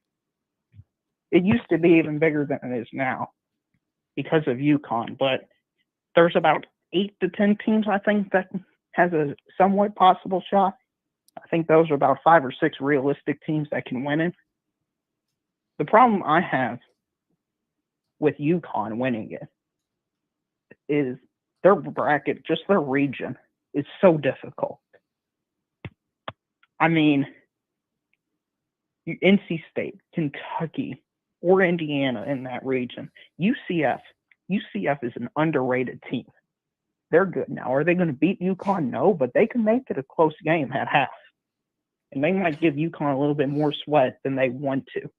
It used to be even bigger than it is now because of UConn, but there's about 8 to 10 teams, I think, that has a somewhat possible shot. I think those are about 5 or 6 realistic teams that can win it. The problem I have with UConn winning it is their bracket, just their region, is so difficult. I mean, NC State, Kentucky, or Indiana in that region. UCF is an underrated team. They're good now. Are they going to beat UConn? No, but they can make it a close game at half. And they might give UConn a little bit more sweat than they want to.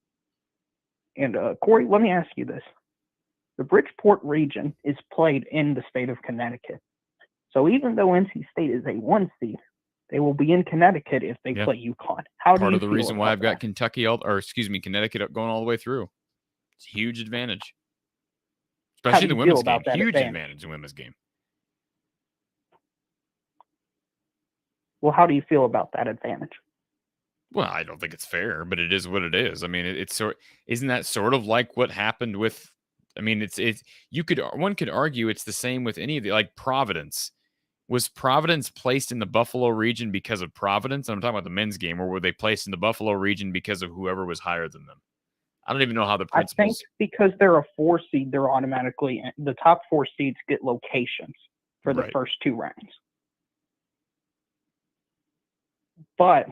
And Corey, let me ask you this. The Bridgeport region is played in the state of Connecticut. So even though NC State is a 1 seed, they will be in Connecticut if they play UConn. Part of the reason why I've got Connecticut going all the way through. It's a huge advantage. Especially in the women's game. Huge advantage in women's game. Well, how do you feel about that advantage? Well, I don't think it's fair, but it is what it is. I mean, isn't that sort of like what happened with? I mean, one could argue it's the same with any of the, like Providence. Was Providence placed in the Buffalo region because of Providence? I'm talking about the men's game, or were they placed in the Buffalo region because of whoever was higher than them? I don't even know how the principles. I think because they're a 4 seed, they're automatically the top 4 seeds get locations for the first 2 rounds. But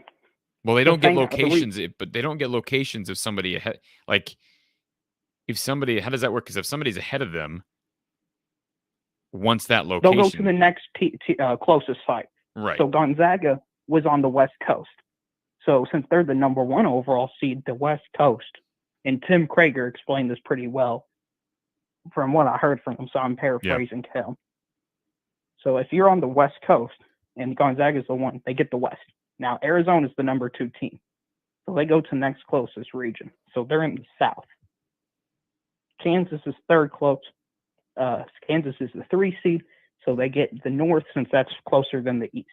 well, they don't get locations, but they don't get locations if somebody ahead. Like if somebody, how does that work? Because if somebody's ahead of them, once that location, they'll go to the next closest site. Right. So Gonzaga was on the West Coast. So since they're the number 1 overall seed, the West Coast, and Tim Krager explained this pretty well from what I heard from him, so I'm paraphrasing him. So if you're on the West Coast and Gonzaga's the 1, they get the West. Now, Arizona's the number 2 team. So they go to the next closest region. So they're in the South. Kansas is third close. Kansas is the 3 seed. So they get the North since that's closer than the East.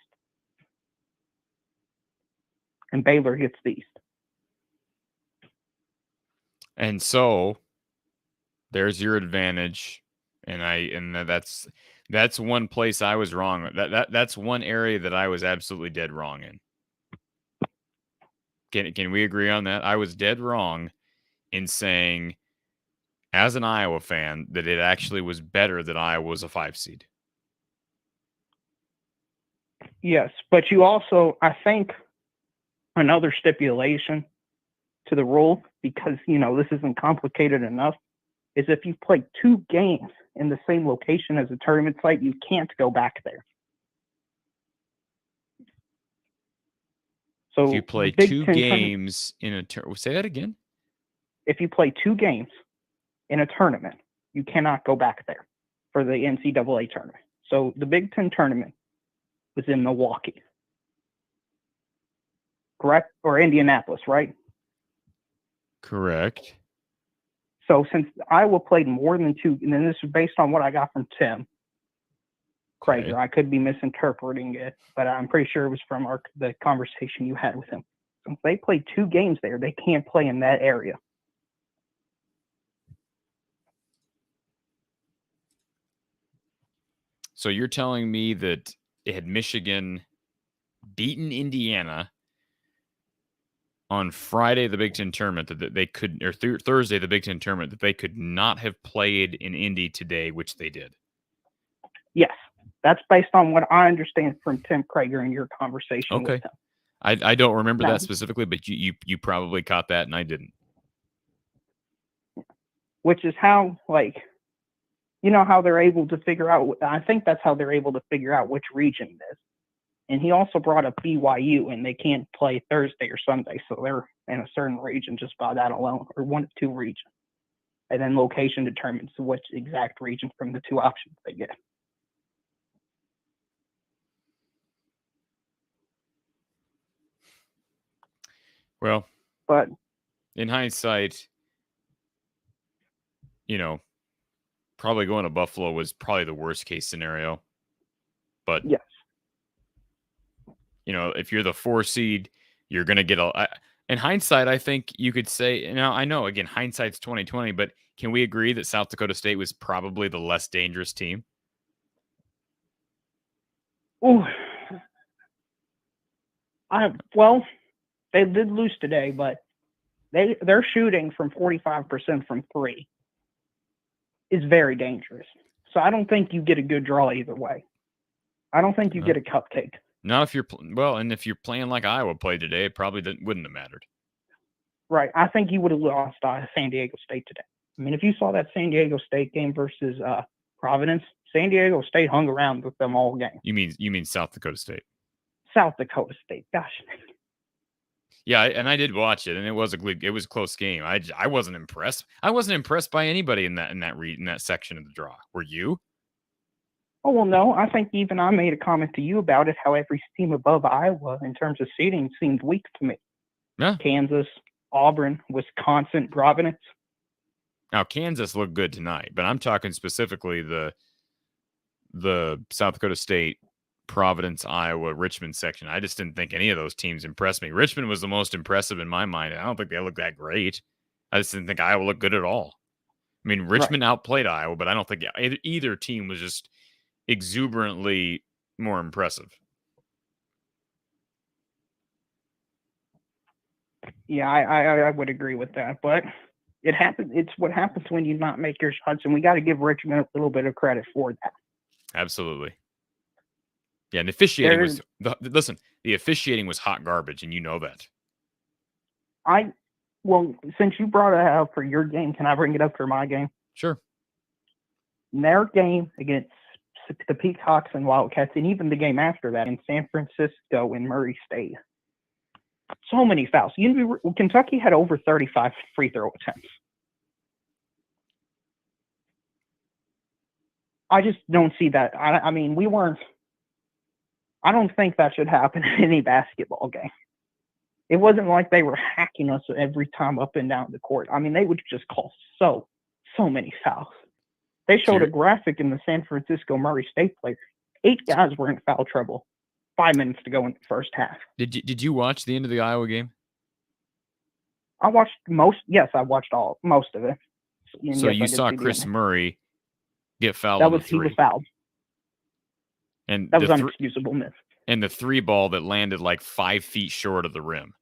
And Baylor gets the East. And so there's your advantage. And that's one place I was wrong. That's one area that I was absolutely dead wrong in. Can we agree on that? I was dead wrong in saying, as an Iowa fan, that it actually was better that Iowa was a 5 seed. Yes, but you also, I think, another stipulation to the rule because, this isn't complicated enough, is if you play 2 games in the same location as a tournament site, you can't go back there. So if you play 2 games in a tournament, say that again? If you play 2 games in a tournament, you cannot go back there for the NCAA tournament. So the Big Ten tournament was in Milwaukee, correct? Or Indianapolis, right? Correct. So since Iowa played more than 2, and then this is based on what I got from Tim Krager. Okay. I could be misinterpreting it, but I'm pretty sure it was from the conversation you had with him. Since they played 2 games there, they can't play in that area. So you're telling me that had Michigan beaten Indiana on Friday, the Big Ten tournament, that they could, or Thursday, the Big Ten tournament, that they could not have played in Indy today, which they did? Yes. That's based on what I understand from Tim Krager in your conversation with him. I don't remember that specifically, but you probably caught that, and I didn't. Which is how, how they're able to figure out, I think that's how they're able to figure out which region it is. And he also brought up BYU, and they can't play Thursday or Sunday, so they're in a certain region just by that alone, or 1 of 2 regions. And then location determines which exact region from the 2 options they get. Well, but in hindsight, probably going to Buffalo was probably the worst case scenario. But yes, if you're the 4 seed, you're going to get in hindsight, I think you could say, I know, again, hindsight's 2020, but can we agree that South Dakota State was probably the less dangerous team? Ooh. They did lose today, but they're shooting from 45% from 3 is very dangerous. So I don't think you get a good draw either way. I don't think you get a cupcake. Not if you're and if you're playing like Iowa played today, it probably wouldn't have mattered. Right. I think you would have lost San Diego State today. I mean, if you saw that San Diego State game versus Providence, San Diego State hung around with them all game. You mean South Dakota State? South Dakota State. Gosh. Yeah, and I did watch it, and it was a close game. I wasn't impressed. I wasn't impressed by anybody in that section of the draw. Were you? Oh, well, no. I think even I made a comment to you about it, how every team above Iowa in terms of seeding seemed weak to me. Yeah. Kansas, Auburn, Wisconsin, Providence. Now, Kansas looked good tonight, but I'm talking specifically the South Dakota State, Providence, Iowa, Richmond section. I just didn't think any of those teams impressed me. Richmond was the most impressive in my mind. I don't think they looked that great. I just didn't think Iowa looked good at all. I mean, Richmond outplayed Iowa, but I don't think either team was just exuberantly more impressive. Yeah, I would agree with that, but it happened. It's what happens when you not make your shots, and we got to give Richmond a little bit of credit for that. Absolutely. Yeah, and the officiating the officiating was hot garbage, and you know that. Since you brought it up for your game, can I bring it up for my game? Sure. Their game against the Peacocks and Wildcats, and even the game after that in San Francisco and Murray State. So many fouls. Kentucky had over 35 free throw attempts. I just don't see that. I mean, I don't think that should happen in any basketball game. It wasn't like they were hacking us every time up and down the court. I mean, they would just call so many fouls. They showed a graphic in the San Francisco Murray State play. 8 guys were in foul trouble. 5 minutes to go in the first half. Did you watch the end of the Iowa game? I watched most. Yes, I watched most of it. So you saw Chris Murray get fouled on the 3. He was fouled. And that was unexcusable miss. And the 3 ball that landed like 5 feet short of the rim.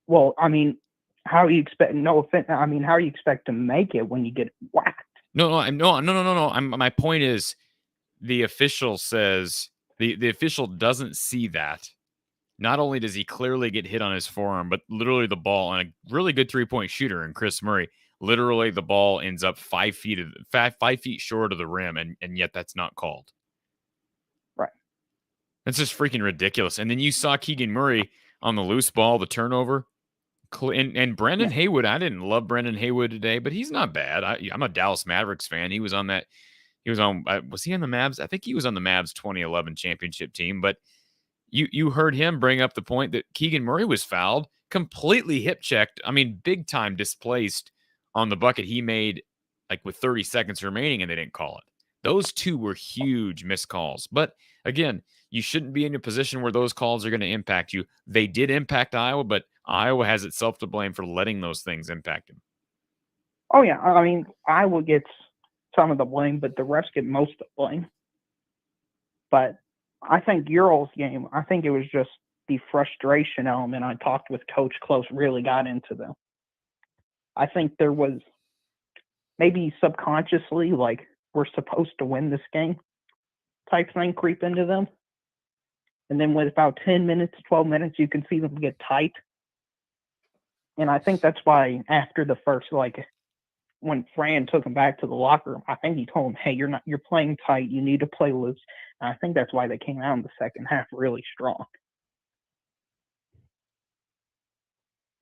Well, I mean, how you expect? No offense. I mean, how you expect to make it when you get whacked? No. My point is, the official says the official doesn't see that, not only does he clearly get hit on his forearm, but literally the ball on a really good 3-point shooter in Chris Murray. Literally, the ball ends up 5 feet short of the rim, and yet that's not called. Right. That's just freaking ridiculous. And then you saw Keegan Murray on the loose ball, the turnover. And Brendan Haywood, I didn't love Brendan Haywood today, but he's not bad. I'm a Dallas Mavericks fan. He was on that. He was on. Was he on the Mavs? I think he was on the Mavs 2011 championship team. But you heard him bring up the point that Keegan Murray was fouled, completely hip checked. I mean, big time displaced on the bucket he made, like with 30 seconds remaining, and they didn't call it. Those two were huge missed calls. But again, you shouldn't be in a position where those calls are going to impact you. They did impact Iowa, but Iowa has itself to blame for letting those things impact him. Oh, yeah. I mean, Iowa gets some of the blame, but the refs get most of the blame. But I think Ural's game, I think it was just the frustration element. I talked with Coach Close, really got into them. I think there was maybe subconsciously, like, we're supposed to win this game type thing creep into them. And then with about 10 minutes, 12 minutes, you can see them get tight. And I think that's why after the first, like, when Fran took him back to the locker room, I think he told him, hey, you're playing tight. You need to play loose. And I think that's why they came out in the second half really strong.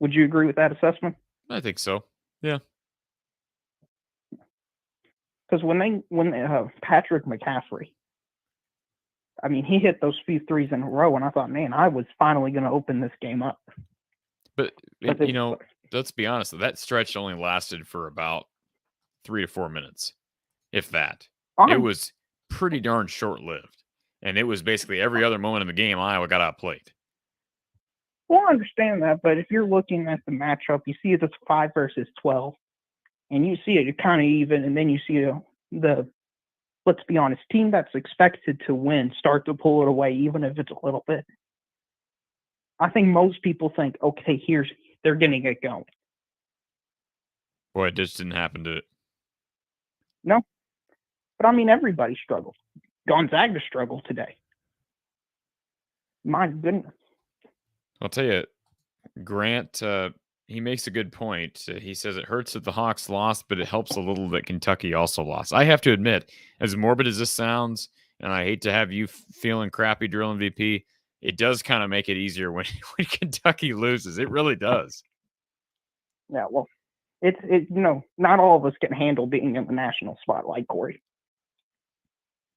Would you agree with that assessment? I think so. Yeah. Because when Patrick McCaffrey, I mean, he hit those few threes in a row, and I thought, man, I was finally going to open this game up. But let's be honest. That stretch only lasted for about 3 to 4 minutes, if that. It was pretty darn short-lived. And it was basically every other moment in the game, Iowa got outplayed. Well, I understand that, but if you're looking at the matchup, you see it's 5 versus 12, and you see it kind of even, and then you see the let's be honest, team that's expected to win start to pull it away, even if it's a little bit. I think most people think, okay, they're going to get going. Boy, it just didn't happen to it. No. But, I mean, everybody struggled. Gonzaga struggled today. My goodness. I'll tell you, Grant, he makes a good point. He says it hurts that the Hawks lost, but it helps a little that Kentucky also lost. I have to admit, as morbid as this sounds, and I hate to have you feeling crappy, Drill MVP, it does kind of make it easier when Kentucky loses. It really does. Yeah, well, it's not all of us can handle being in the national spotlight, Corey.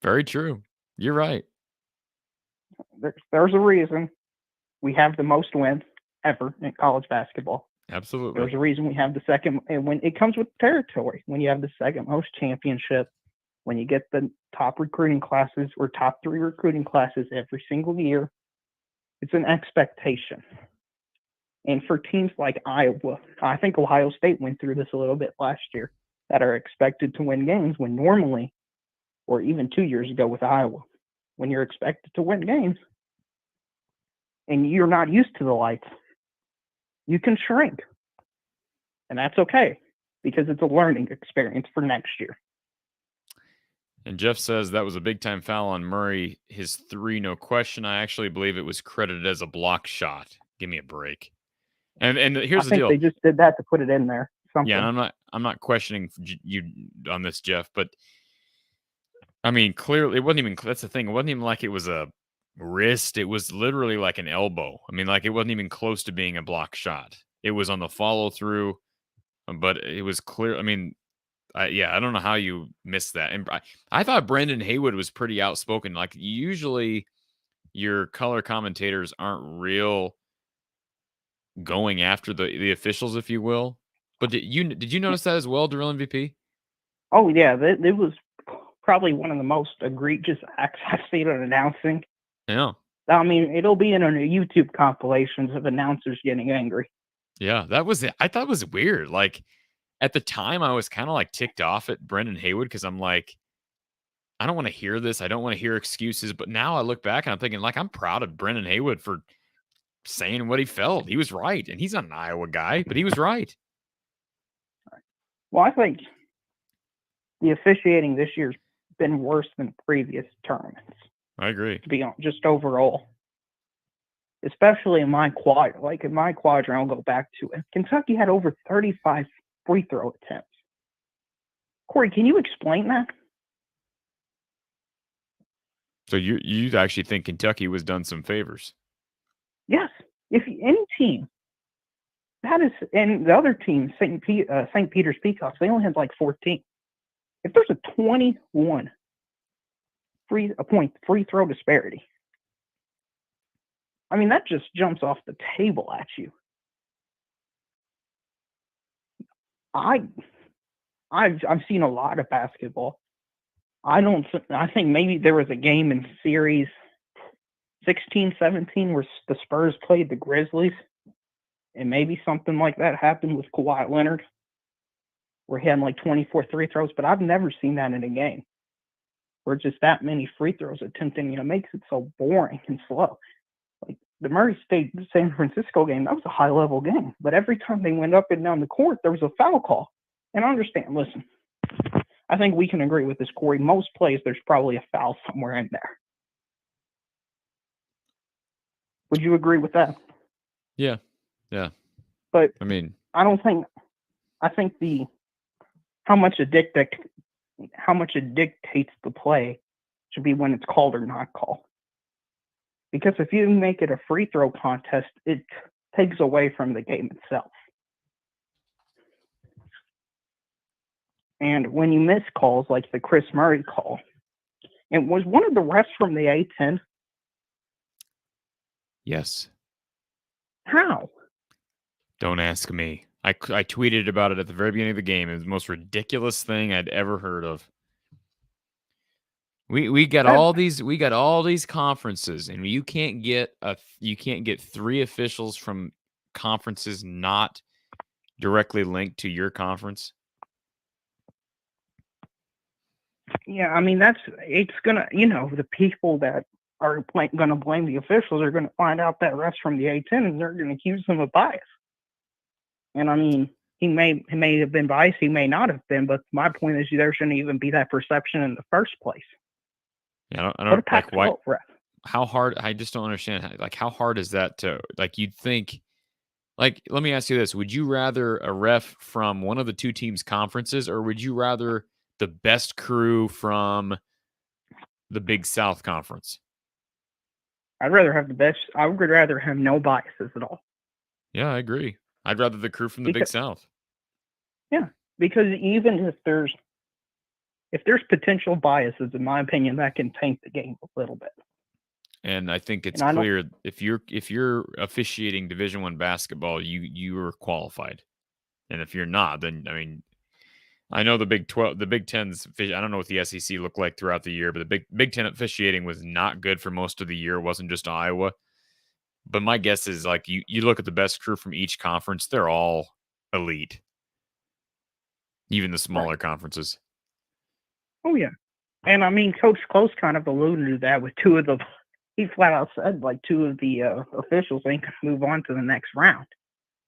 Very true. You're right. There's a reason we have the most wins ever in college basketball. Absolutely. There's a reason we have the second, and when it comes with territory, when you have the second most championship, when you get the top recruiting classes or top 3 recruiting classes every single year, it's an expectation. And for teams like Iowa, I think Ohio State went through this a little bit last year, that are expected to win games when normally, or even 2 years ago with Iowa, when you're expected to win games and you're not used to the lights, you can shrink. And that's okay, because it's a learning experience for next year. And Jeff says that was a big-time foul on Murray. His 3, no question. I actually believe it was credited as a block shot. Give me a break. And here's the deal. I think they just did that to put it in there. Something. Yeah, and I'm not questioning you on this, Jeff, but I mean, clearly it wasn't even. That's the thing. It wasn't even like it was a wrist. It was literally like an elbow. I mean, like it wasn't even close to being a block shot. It was on the follow through, but it was clear. I mean, I don't know how you missed that. And I thought Brendan Haywood was pretty outspoken. Like usually, your color commentators aren't real going after the officials, if you will. But did you notice that as well, Drill MVP? Oh yeah, it was probably one of the most egregious acts I've seen on announcing. Yeah. I mean, it'll be in a YouTube compilations of announcers getting angry. Yeah, that was it. I thought it was weird. Like at the time, I was kind of like ticked off at Brendan Haywood because I'm like, I don't want to hear this. I don't want to hear excuses. But now I look back and I'm thinking, like, I'm proud of Brendan Haywood for saying what he felt. He was right. And he's not an Iowa guy, but he was right. Well, I think the officiating this year's been worse than previous tournaments. I agree. To be honest, just overall. especially in my quadrant, I'll go back to it. Kentucky had over 35 free throw attempts. Corey, can you explain that? So you actually think Kentucky was done some favors? Yes. If any team that is, and the other team, St. Peter's Peacocks, they only had like 14. If there's a 21 free throw disparity, I mean that just jumps off the table at you. I've seen a lot of basketball. I think maybe there was a game in series 16-17 where the Spurs played the Grizzlies, and maybe something like that happened with Kawhi Leonard, where he had like 24 free throws. But I've never seen that in a game where just that many free throws attempting. It makes it so boring and slow. Like the Murray State San Francisco game, that was a high level game, but every time they went up and down the court, there was a foul call. And I understand. Listen, I think we can agree with this, Corey. Most plays, there's probably a foul somewhere in there. Would you agree with that? Yeah. But I mean, I think how much it dictates the play should be when it's called or not called. Because if you make it a free throw contest, it takes away from the game itself. And when you miss calls like the Chris Murray call, and was one of the refs from the A-10? Yes. How? Don't ask me. I tweeted about it at the very beginning of the game. It was the most ridiculous thing I'd ever heard of. We got all these conferences, and you can't get 3 officials from conferences not directly linked to your conference. Yeah, I mean it's gonna, the people that are going to blame the officials are going to find out that refs from the A-10 and they're going to accuse them of bias. And I mean, he may have been biased, he may not have been, but my point is there shouldn't even be that perception in the first place. Yeah, I don't like why. Ref. How hard? I just don't understand. How hard is that to You'd think. Let me ask you this: would you rather a ref from one of the 2 teams' conferences, or would you rather the best crew from the Big South Conference? I'd rather have the best. I would rather have no biases at all. Yeah, I agree. I'd rather the crew from the Big South. Yeah, because even if there's potential biases, in my opinion, that can taint the game a little bit. And I think it's clear if you're officiating Division I basketball, you are qualified. And if you're not, then I mean, I know the Big 10's. I don't know what the SEC looked like throughout the year, but the Big 10 officiating was not good for most of the year. It wasn't just Iowa. But my guess is you look at the best crew from each conference, they're all elite. Even the smaller conferences. Oh yeah. And I mean, Coach Close kind of alluded to that with he flat out said 2 of the officials ain't going to move on to the next round.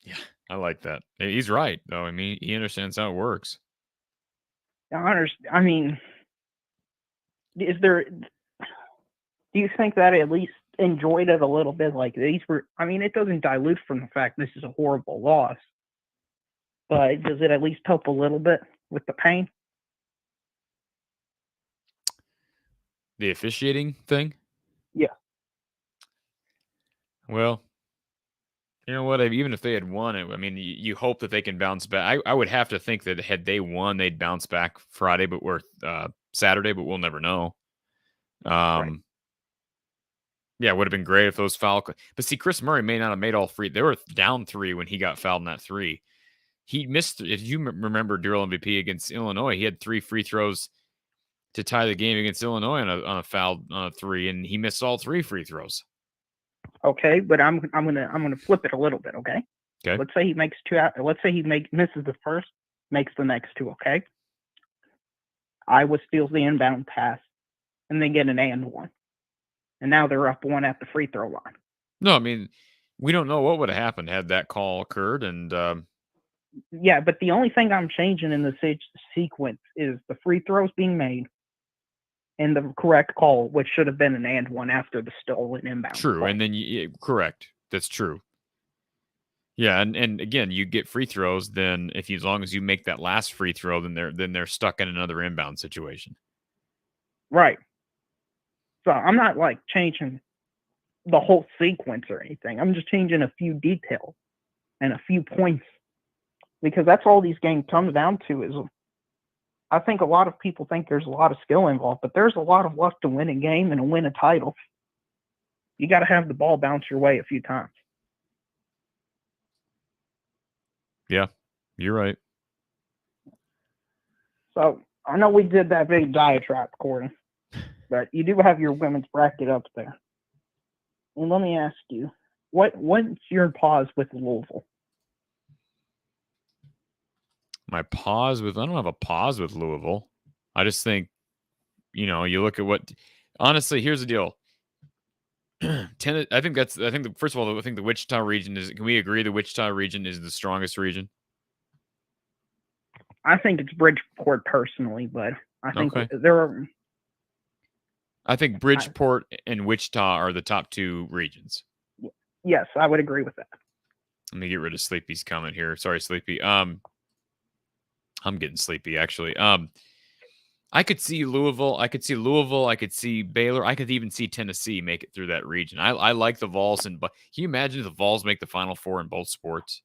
Yeah, I like that. He's right, though. I mean, he understands how it works. I mean, do you think that at least enjoyed it a little bit? It doesn't dilute from the fact this is a horrible loss, but does it at least help a little bit with the pain? The officiating thing? Yeah. Well, you know what? Even if they had won it, I mean, you hope that they can bounce back. I would have to think that had they won, they'd bounce back Friday, Saturday, but we'll never know. Right. Yeah, it would have been great if those foul. But see, Chris Murray may not have made all 3. They were down 3 when he got fouled in that 3. He missed. If you remember dual MVP against Illinois, he had 3 free throws to tie the game against Illinois on a foul on a 3, and he missed all 3 free throws. Okay, but I'm gonna flip it a little bit. Okay. Okay. Let's say he makes 2 out. Let's say he misses the first, makes the next 2. Okay. Iowa steals the inbound pass, and they get an and 1, and now they're up 1 at the free throw line. No, I mean, we don't know what would have happened had that call occurred, and yeah, but the only thing I'm changing in the sequence is the free throws being made, and the correct call, which should have been an and one after the stolen inbound. True, call. and then correct. That's true. Yeah, and again, you get free throws. Then as long as you make that last free throw, then they're stuck in another inbound situation. Right. So I'm not like changing the whole sequence or anything. I'm just changing a few details and a few points, because that's all these games come down to. Is I think a lot of people think there's a lot of skill involved, but there's a lot of luck to win a game and to win a title. You got to have the ball bounce your way a few times. Yeah, you're right. So I know we did that big diatribe, Corey, but you do have your women's bracket up there. And let me ask you, what's your pause with Louisville? I don't have a pause with Louisville. I just think, you look at honestly, here's the deal. First of all, I think the Wichita region can we agree the Wichita region is the strongest region? I think it's Bridgeport personally, but I think I think Bridgeport and Wichita are the top two regions. Yes, I would agree with that. Let me get rid of Sleepy's comment here. Sorry, Sleepy. I'm getting sleepy, actually. I could see Louisville. I could see Baylor. I could even see Tennessee make it through that region. I like the Vols, but can you imagine if the Vols make the Final Four in both sports?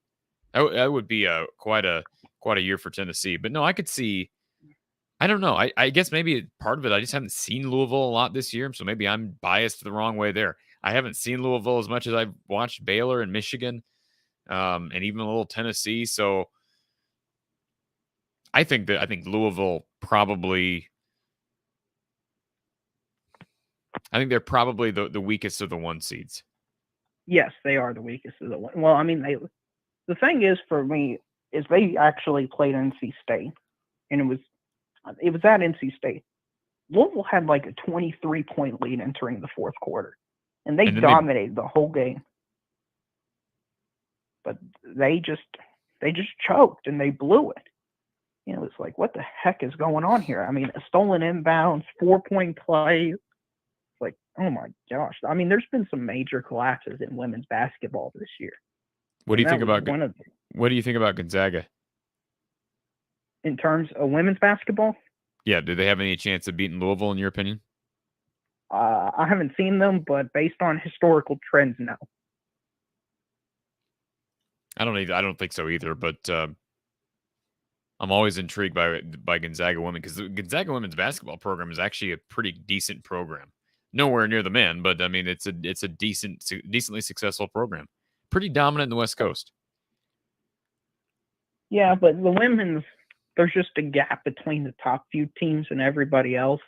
That would be quite a year for Tennessee. But no, I could see. I don't know. I guess maybe part of it, I just haven't seen Louisville a lot this year, so maybe I'm biased the wrong way there. I haven't seen Louisville as much as I've watched Baylor and Michigan, and even a little Tennessee. So I think Louisville probably. I think they're probably the weakest of the one seeds. Yes, they are the weakest of the one. Well, I mean, the thing is for me is they actually played NC State, and it was at NC State. Louisville had like a 23-point lead entering the fourth quarter, and they dominated the whole game. But they just choked and they blew it. It's like, what the heck is going on here? I mean, a stolen inbounds, 4-point play. It's like, oh my gosh. I mean, there's been some major collapses in women's basketball this year. What do you think about Gonzaga? In terms of women's basketball? Yeah, do they have any chance of beating Louisville, in your opinion? I haven't seen them, but based on historical trends, no. I don't think so either, but I'm always intrigued by Gonzaga Women, because the Gonzaga Women's basketball program is actually a pretty decent program. Nowhere near the men, but I mean it's a decently successful program. Pretty dominant in the West Coast. Yeah, but the women's, there's just a gap between the top few teams and everybody else.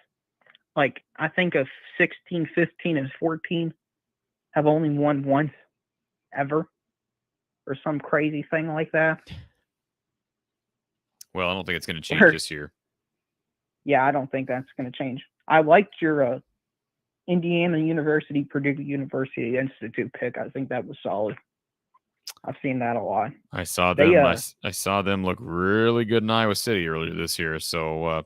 Like, I think of 16, 15, and 14 have only won once ever, or some crazy thing like that. Well, I don't think it's going to change this year. Yeah, I don't think that's going to change. I liked your Indiana University, Purdue University Institute pick. I think that was solid. I've seen that a lot. I saw them. I saw them look really good in Iowa City earlier this year. So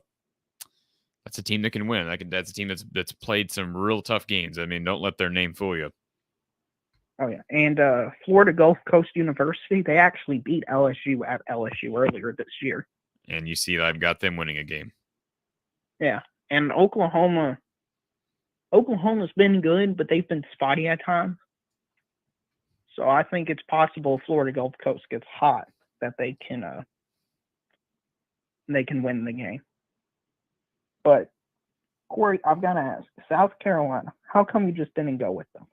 that's a team that can win. That's a team that's played some real tough games. I mean, don't let their name fool you. Oh yeah, and Florida Gulf Coast University, they actually beat LSU at LSU earlier this year. And you see that I've got them winning a game. Yeah, and Oklahoma's been good, but they've been spotty at times. So I think it's possible if Florida Gulf Coast gets hot that they can win the game. But Corey, I've got to ask, South Carolina, how come you just didn't go with them?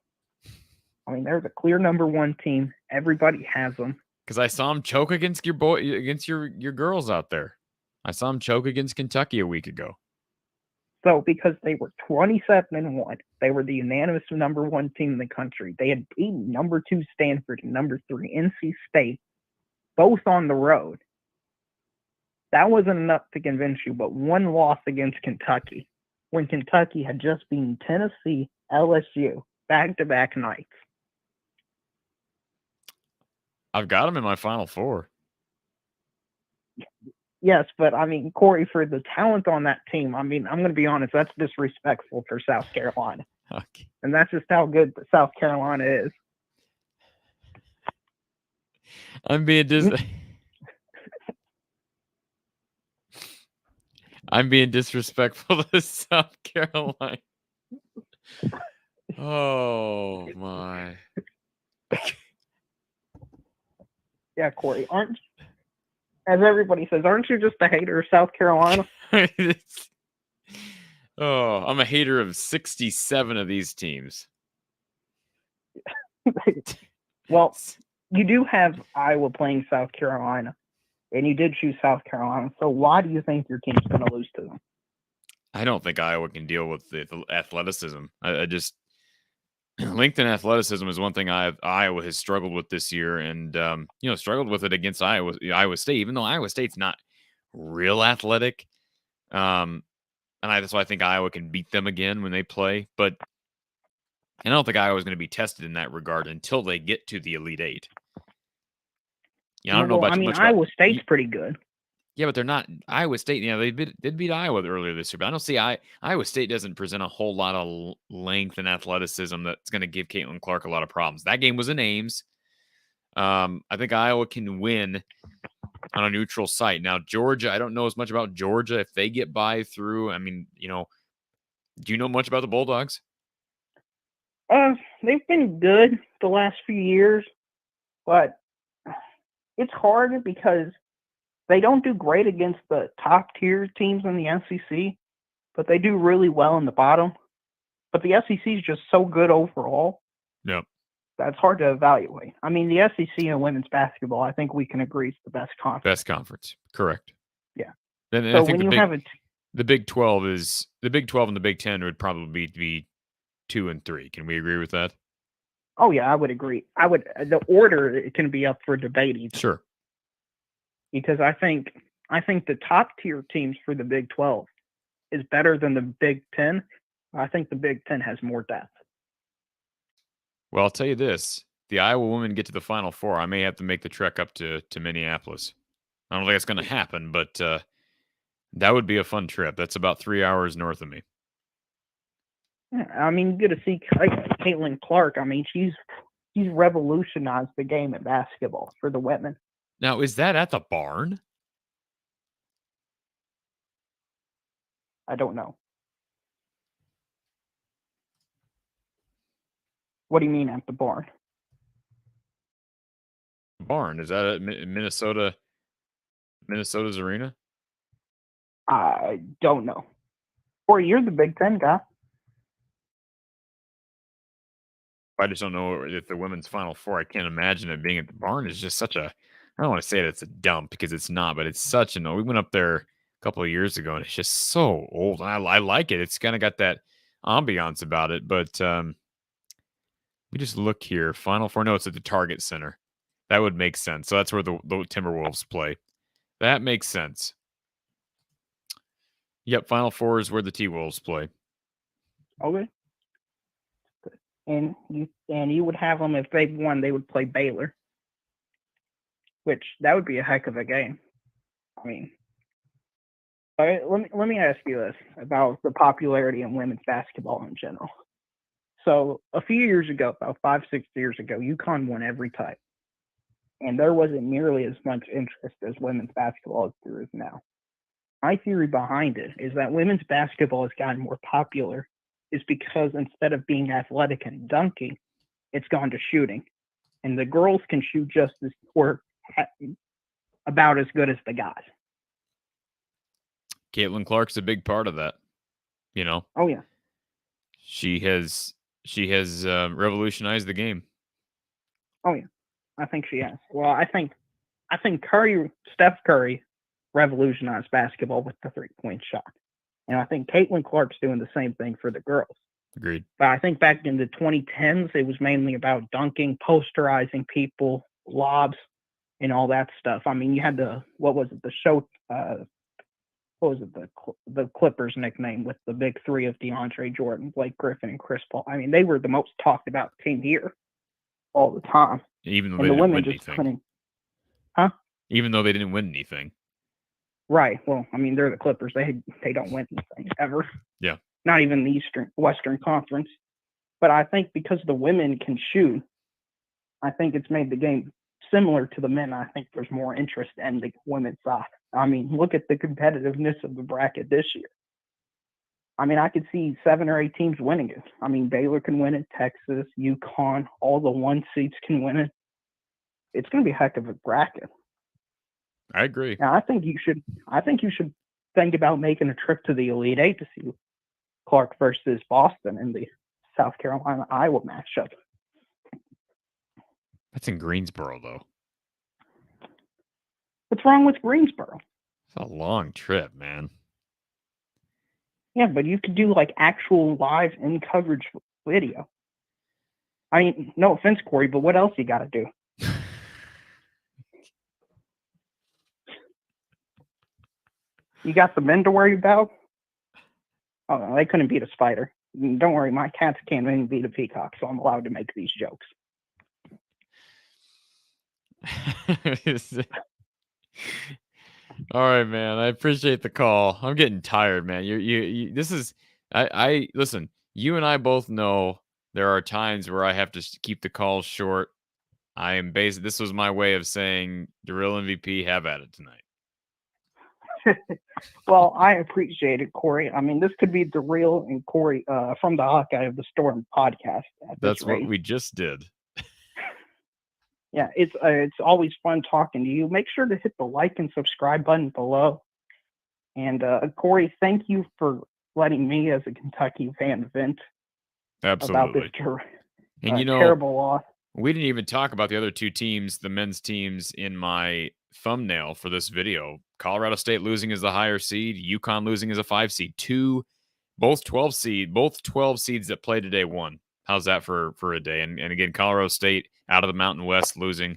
I mean, they're the clear number one team. Everybody has them. Because I saw them choke against your girls out there. I saw them choke against Kentucky a week ago. So because they were 27-1, they were the unanimous number one team in the country. They had beaten number 2 Stanford and number 3 NC State, both on the road. That wasn't enough to convince you, but one loss against Kentucky, when Kentucky had just beaten Tennessee, LSU, back-to-back nights. I've got them in my Final Four. Yes, but I mean, Corey, for the talent on that team, I mean, I'm going to be honest, that's disrespectful for South Carolina. Okay. And that's just how good South Carolina is. I'm being disrespectful to South Carolina. Oh my. Yeah, Corey, as everybody says, aren't you just a hater of South Carolina? Oh, I'm a hater of 67 of these teams. Well, you do have Iowa playing South Carolina, and you did choose South Carolina. So why do you think your team's going to lose to them? I don't think Iowa can deal with the athleticism. I just length and athleticism is one thing Iowa has struggled with this year, and struggled with it against Iowa State, even though Iowa State's not real athletic. And that's why I think Iowa can beat them again when they play. But I don't think Iowa's going to be tested in that regard until they get to the Elite Eight. Yeah, I don't know about. I mean, Iowa State's pretty good. Yeah, but they're not Iowa State. They did beat Iowa earlier this year, but I don't see Iowa State doesn't present a whole lot of length and athleticism that's going to give Caitlin Clark a lot of problems. That game was in Ames. I think Iowa can win on a neutral site. Now, Georgia, I don't know as much about Georgia. If they get by through, I mean, do you know much about the Bulldogs? They've been good the last few years, but it's hard because they don't do great against the top tier teams in the SEC, but they do really well in the bottom. But the SEC is just so good overall. Yep. That's hard to evaluate. I mean, the SEC in women's basketball, I think we can agree is the best conference. Best conference, correct. Yeah. And so I think when you have the Big 12 is the Big 12 and the Big 10 would probably be 2 and 3. Can we agree with that? Oh yeah, I would agree. The order it can be up for debate even. Sure. Because I think the top tier teams for the Big 12 is better than the Big 10. I think the Big 10 has more depth. Well, I'll tell you this. The Iowa women get to the Final Four. I may have to make the trek up to Minneapolis. I don't think it's going to happen, but that would be a fun trip. That's about 3 hours north of me. Yeah, I mean, you get to see Caitlin Clark. I mean, she's revolutionized the game of basketball for the women. Now, is that at the barn? I don't know. What do you mean at the barn? Barn, is that at Minnesota's arena? I don't know. Or you're the Big 10 guy. I just don't know if the women's Final Four. I can't imagine it being at the barn. Is just such a. I don't want to say that it's a dump because it's not, but it's such a. We went up there a couple of years ago and it's just so old. I like it. It's kind of got that ambiance about it, but we just look here. Final Four. No, it's at the Target Center. That would make sense. So that's where the Timberwolves play. That makes sense. Yep, Final Four is where the T-Wolves play. Okay. And you would have them if they won, they would play Baylor, which that would be a heck of a game. I mean, let me ask you this about the popularity in women's basketball in general. So a few years ago, about 5-6 years ago, UConn won every type, and there wasn't nearly as much interest as women's basketball as there is now. My theory behind it is that women's basketball has gotten more popular is because instead of being athletic and dunking, it's gone to shooting. And the girls can shoot just as or about as good as the guys. Caitlin Clark's a big part of that. Oh yeah. She has revolutionized the game. Oh yeah. I think she has. Well, I think Steph Curry revolutionized basketball with the 3-point shot. And I think Caitlin Clark's doing the same thing for the girls. Agreed. But I think back in the 2010s, it was mainly about dunking, posterizing people, lobs, and all that stuff. I mean, you had the Clippers nickname with the big three of DeAndre Jordan, Blake Griffin, and Chris Paul. I mean, they were the most talked about team here all the time. Even though they didn't win anything. Huh? Even though they didn't win anything. Right. Well, I mean, they're the Clippers. They don't win anything ever. Yeah. Not even the Western Conference. But I think because the women can shoot, I think it's made the game similar to the men. I think there's more interest in the women's side. I mean, look at the competitiveness of the bracket this year. I mean, I could see 7 or 8 teams winning it. I mean, Baylor can win it, Texas, UConn, all the 1 seeds can win it. It's going to be a heck of a bracket. I agree. Now, I think you should think about making a trip to the Elite Eight to see Clark versus Boston in the South Carolina-Iowa matchup. That's in Greensboro, though. What's wrong with Greensboro? It's a long trip, man. Yeah, but you could do like actual live in coverage video. I mean, no offense, Corey, but what else you got to do? You got the men to worry about? Oh, no, they couldn't beat a spider. Don't worry, my cats can't even beat a peacock, so I'm allowed to make these jokes. All right, man. I appreciate the call. I'm getting tired, man. You this is I listen, you and I both know there are times where I have to keep the calls short. This was my way of saying the real MVP, have at it tonight. Well, I appreciate it, Corey. I mean, this could be the real and Corey from the Hawkeye of the Storm podcast. That's what we just did. Yeah, it's always fun talking to you. Make sure to hit the like and subscribe button below. And Corey, thank you for letting me, as a Kentucky fan, vent about this terrible loss. We didn't even talk about the other 2 teams, the men's teams, in my thumbnail for this video. Colorado State losing as the higher seed, UConn losing as a 5 seed. Both 12 seeds that play today won. How's that for a day? And again, Colorado State out of the Mountain West losing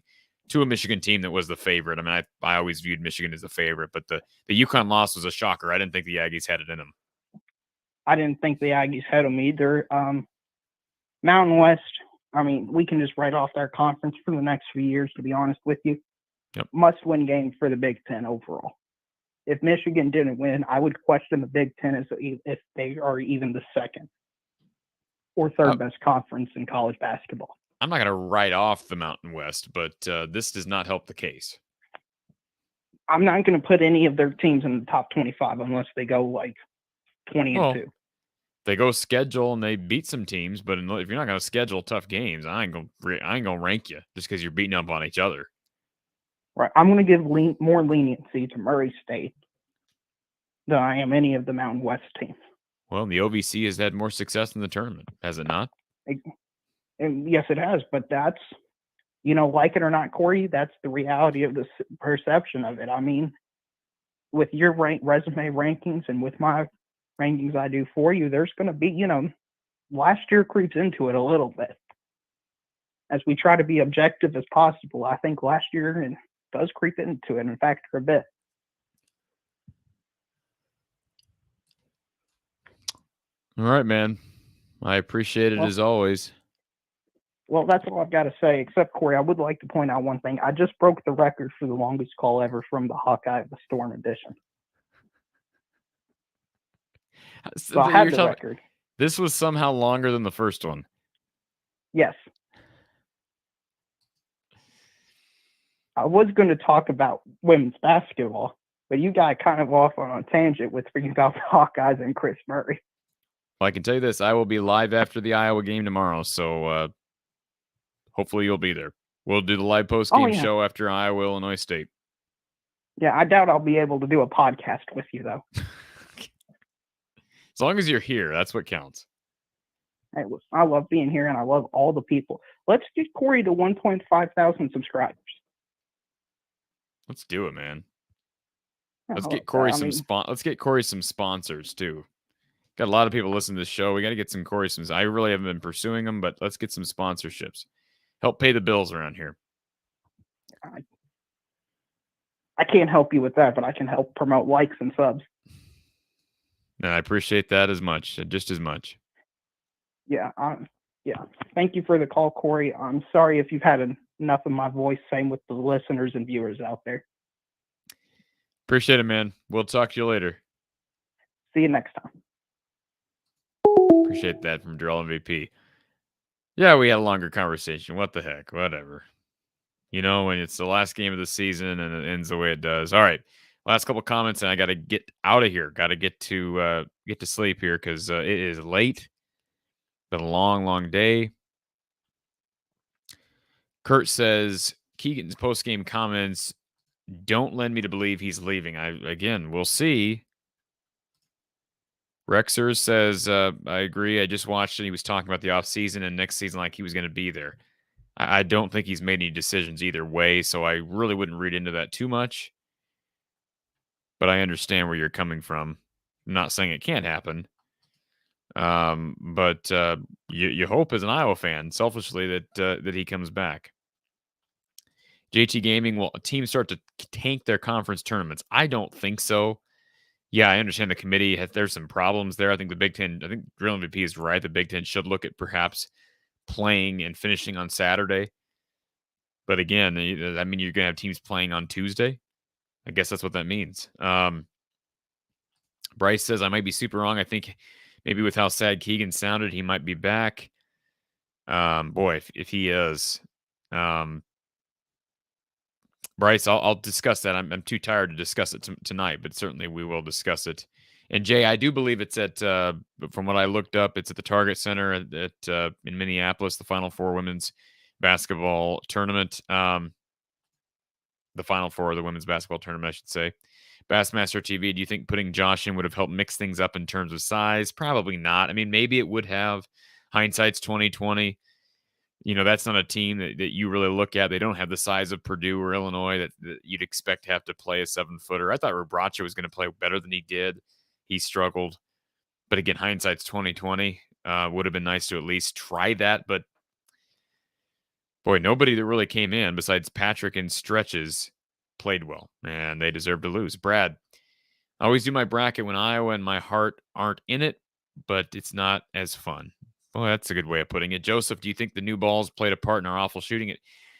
to a Michigan team that was the favorite. I mean, I always viewed Michigan as the favorite, but the UConn loss was a shocker. I didn't think the Aggies had it in them. I didn't think the Aggies had them either. Mountain West, I mean, we can just write off their conference for the next few years, to be honest with you. Yep. Must-win game for the Big Ten overall. If Michigan didn't win, I would question the Big Ten as if they are even the second or third best conference in college basketball. I'm not going to write off the Mountain West, but this does not help the case. I'm not going to put any of their teams in the top 25 unless they go like 20-2. They go schedule and they beat some teams, but if you're not going to schedule tough games, I ain't going to rank you just because you're beating up on each other. Right. I'm going to give more leniency to Murray State than I am any of the Mountain West teams. Well, the OVC has had more success in the tournament, has it not? And yes, it has, but that's, like it or not, Corey, that's the reality of the perception of it. I mean, with your resume rankings and with my rankings I do for you, there's going to be, last year creeps into it a little bit. As we try to be objective as possible, I think last year does creep into it, in fact, for a bit. All right, man. I appreciate it as always. Well, that's all I've got to say, except, Corey, I would like to point out one thing. I just broke the record for the longest call ever from the Hawkeye of the Storm edition. So I had the record. This was somehow longer than the first one. Yes. I was going to talk about women's basketball, but you got kind of off on a tangent with speaking about the Hawkeyes and Chris Murray. Well, I can tell you this. I will be live after the Iowa game tomorrow, so hopefully you'll be there. We'll do the live post-game show after Iowa, Illinois State. Yeah, I doubt I'll be able to do a podcast with you, though. As long as you're here, that's what counts. Hey, I love being here, and I love all the people. Let's get Corey to 1.5 thousand subscribers. Let's do it, man. Let's get Corey let's get Corey some sponsors too. Got a lot of people listening to this show. We got to get some Corey some. I really haven't been pursuing them, but let's get some sponsorships. Help pay the bills around here. I can't help you with that, but I can help promote likes and subs. And I appreciate that just as much. Yeah. Thank you for the call, Corey. I'm sorry if you've had enough of my voice. Same with the listeners and viewers out there. Appreciate it, man. We'll talk to you later. See you next time. Appreciate that from Drill MVP. Yeah, we had a longer conversation. What the heck? Whatever. When it's the last game of the season and it ends the way it does. All right. Last couple comments, and I got to get out of here. Got to get to sleep here because it is late. Been a long, long day. Kurt says Keegan's post-game comments don't lend me to believe he's leaving. We'll see. Rexer says, I agree. I just watched it. He was talking about the offseason and next season like he was going to be there. I don't think he's made any decisions either way, so I really wouldn't read into that too much. But I understand where you're coming from. I'm not saying it can't happen. But you hope as an Iowa fan, selfishly, that he comes back. JT Gaming, will a team start to tank their conference tournaments? I don't think so. Yeah, I understand the committee. There's some problems there. I think the Big Ten, I think Drill MVP is right. The Big Ten should look at perhaps playing and finishing on Saturday. But again, I mean, you're going to have teams playing on Tuesday. I guess that's what that means. Bryce says, I might be super wrong. I think maybe with how sad Keegan sounded, he might be back. Boy, if he is, Bryce, I'll discuss that. I'm too tired to discuss it tonight, but certainly we will discuss it. And Jay, I do believe it's at, from what I looked up, it's at the Target Center in Minneapolis, the Final Four women's basketball tournament. The Final Four of the women's basketball tournament, I should say. Bassmaster TV, do you think putting Josh in would have helped mix things up in terms of size? Probably not. I mean, maybe it would have. Hindsight's 2020. That's not a team that you really look at. They don't have the size of Purdue or Illinois that you'd expect to have to play a 7-footer. I thought Rebracha was going to play better than he did. He struggled. But again, hindsight's 2020. Would have been nice to at least try that. But boy, nobody that really came in besides Patrick and Stretches played well, and they deserve to lose. Brad, I always do my bracket when Iowa and my heart aren't in it, but it's not as fun. Well, that's a good way of putting it. Joseph, do you think the new balls played a part in our awful shooting? It,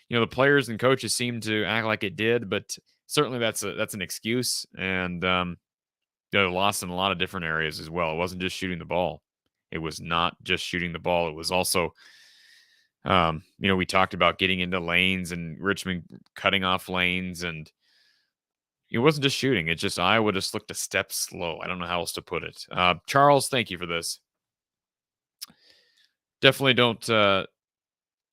the players and coaches seem to act like it did, but certainly that's an excuse, and they lost in a lot of different areas as well. It wasn't just shooting the ball. It was not just shooting the ball. It was also, we talked about getting into lanes and Richmond cutting off lanes, and it wasn't just shooting. It's just Iowa just looked a step slow. I don't know how else to put it. Charles, thank you for this. Definitely don't.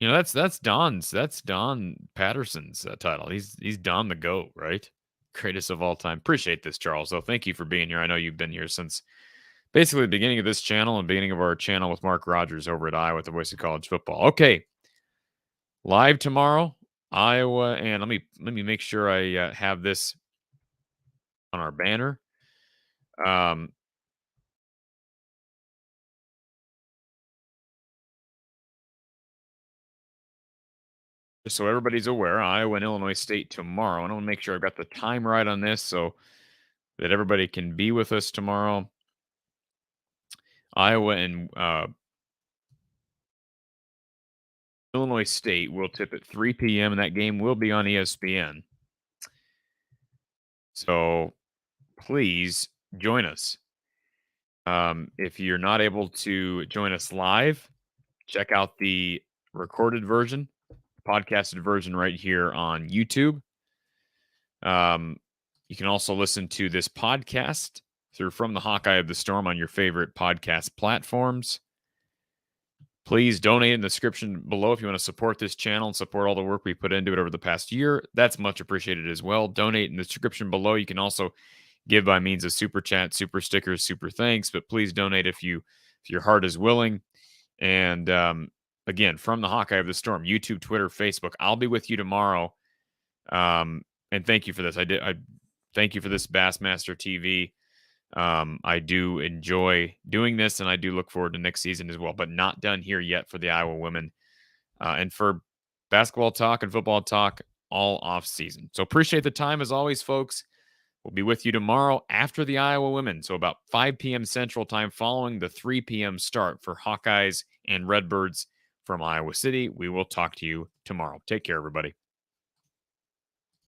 That's Don Patterson's title. He's Don the GOAT, right? Greatest of all time. Appreciate this, Charles. Though, thank you for being here. I know you've been here since basically the beginning of this channel and beginning of our channel with Mark Rogers over at Iowa, the voice of college football. Okay, live tomorrow, Iowa, and let me make sure I have this on our banner. So everybody's aware, Iowa and Illinois State tomorrow. And I want to make sure I've got the time right on this so that everybody can be with us tomorrow. Iowa and Illinois State will tip at 3 p.m. and that game will be on ESPN. So please join us. If you're not able to join us live, check out the recorded version, podcasted version right here on YouTube. You can also listen to this podcast through From the Hawkeye of the Storm on your favorite podcast platforms. Please donate in the description below if you want to support this channel and support all the work we put into it over the past year. That's much appreciated as well. Donate in the description below. You can also give by means of super chat, super stickers, super thanks, but please donate if your heart is willing. And again, From the Hawkeye of the Storm, YouTube, Twitter, Facebook. I'll be with you tomorrow. And thank you for this. I thank you for this, Bassmaster TV. I do enjoy doing this, and I do look forward to next season as well, but not done here yet for the Iowa women and for basketball talk and football talk all off season. So appreciate the time as always, folks. We'll be with you tomorrow after the Iowa women. So about 5 p.m. Central Time following the 3 p.m. start for Hawkeyes and Redbirds from Iowa City. We will talk to you tomorrow. Take care, everybody.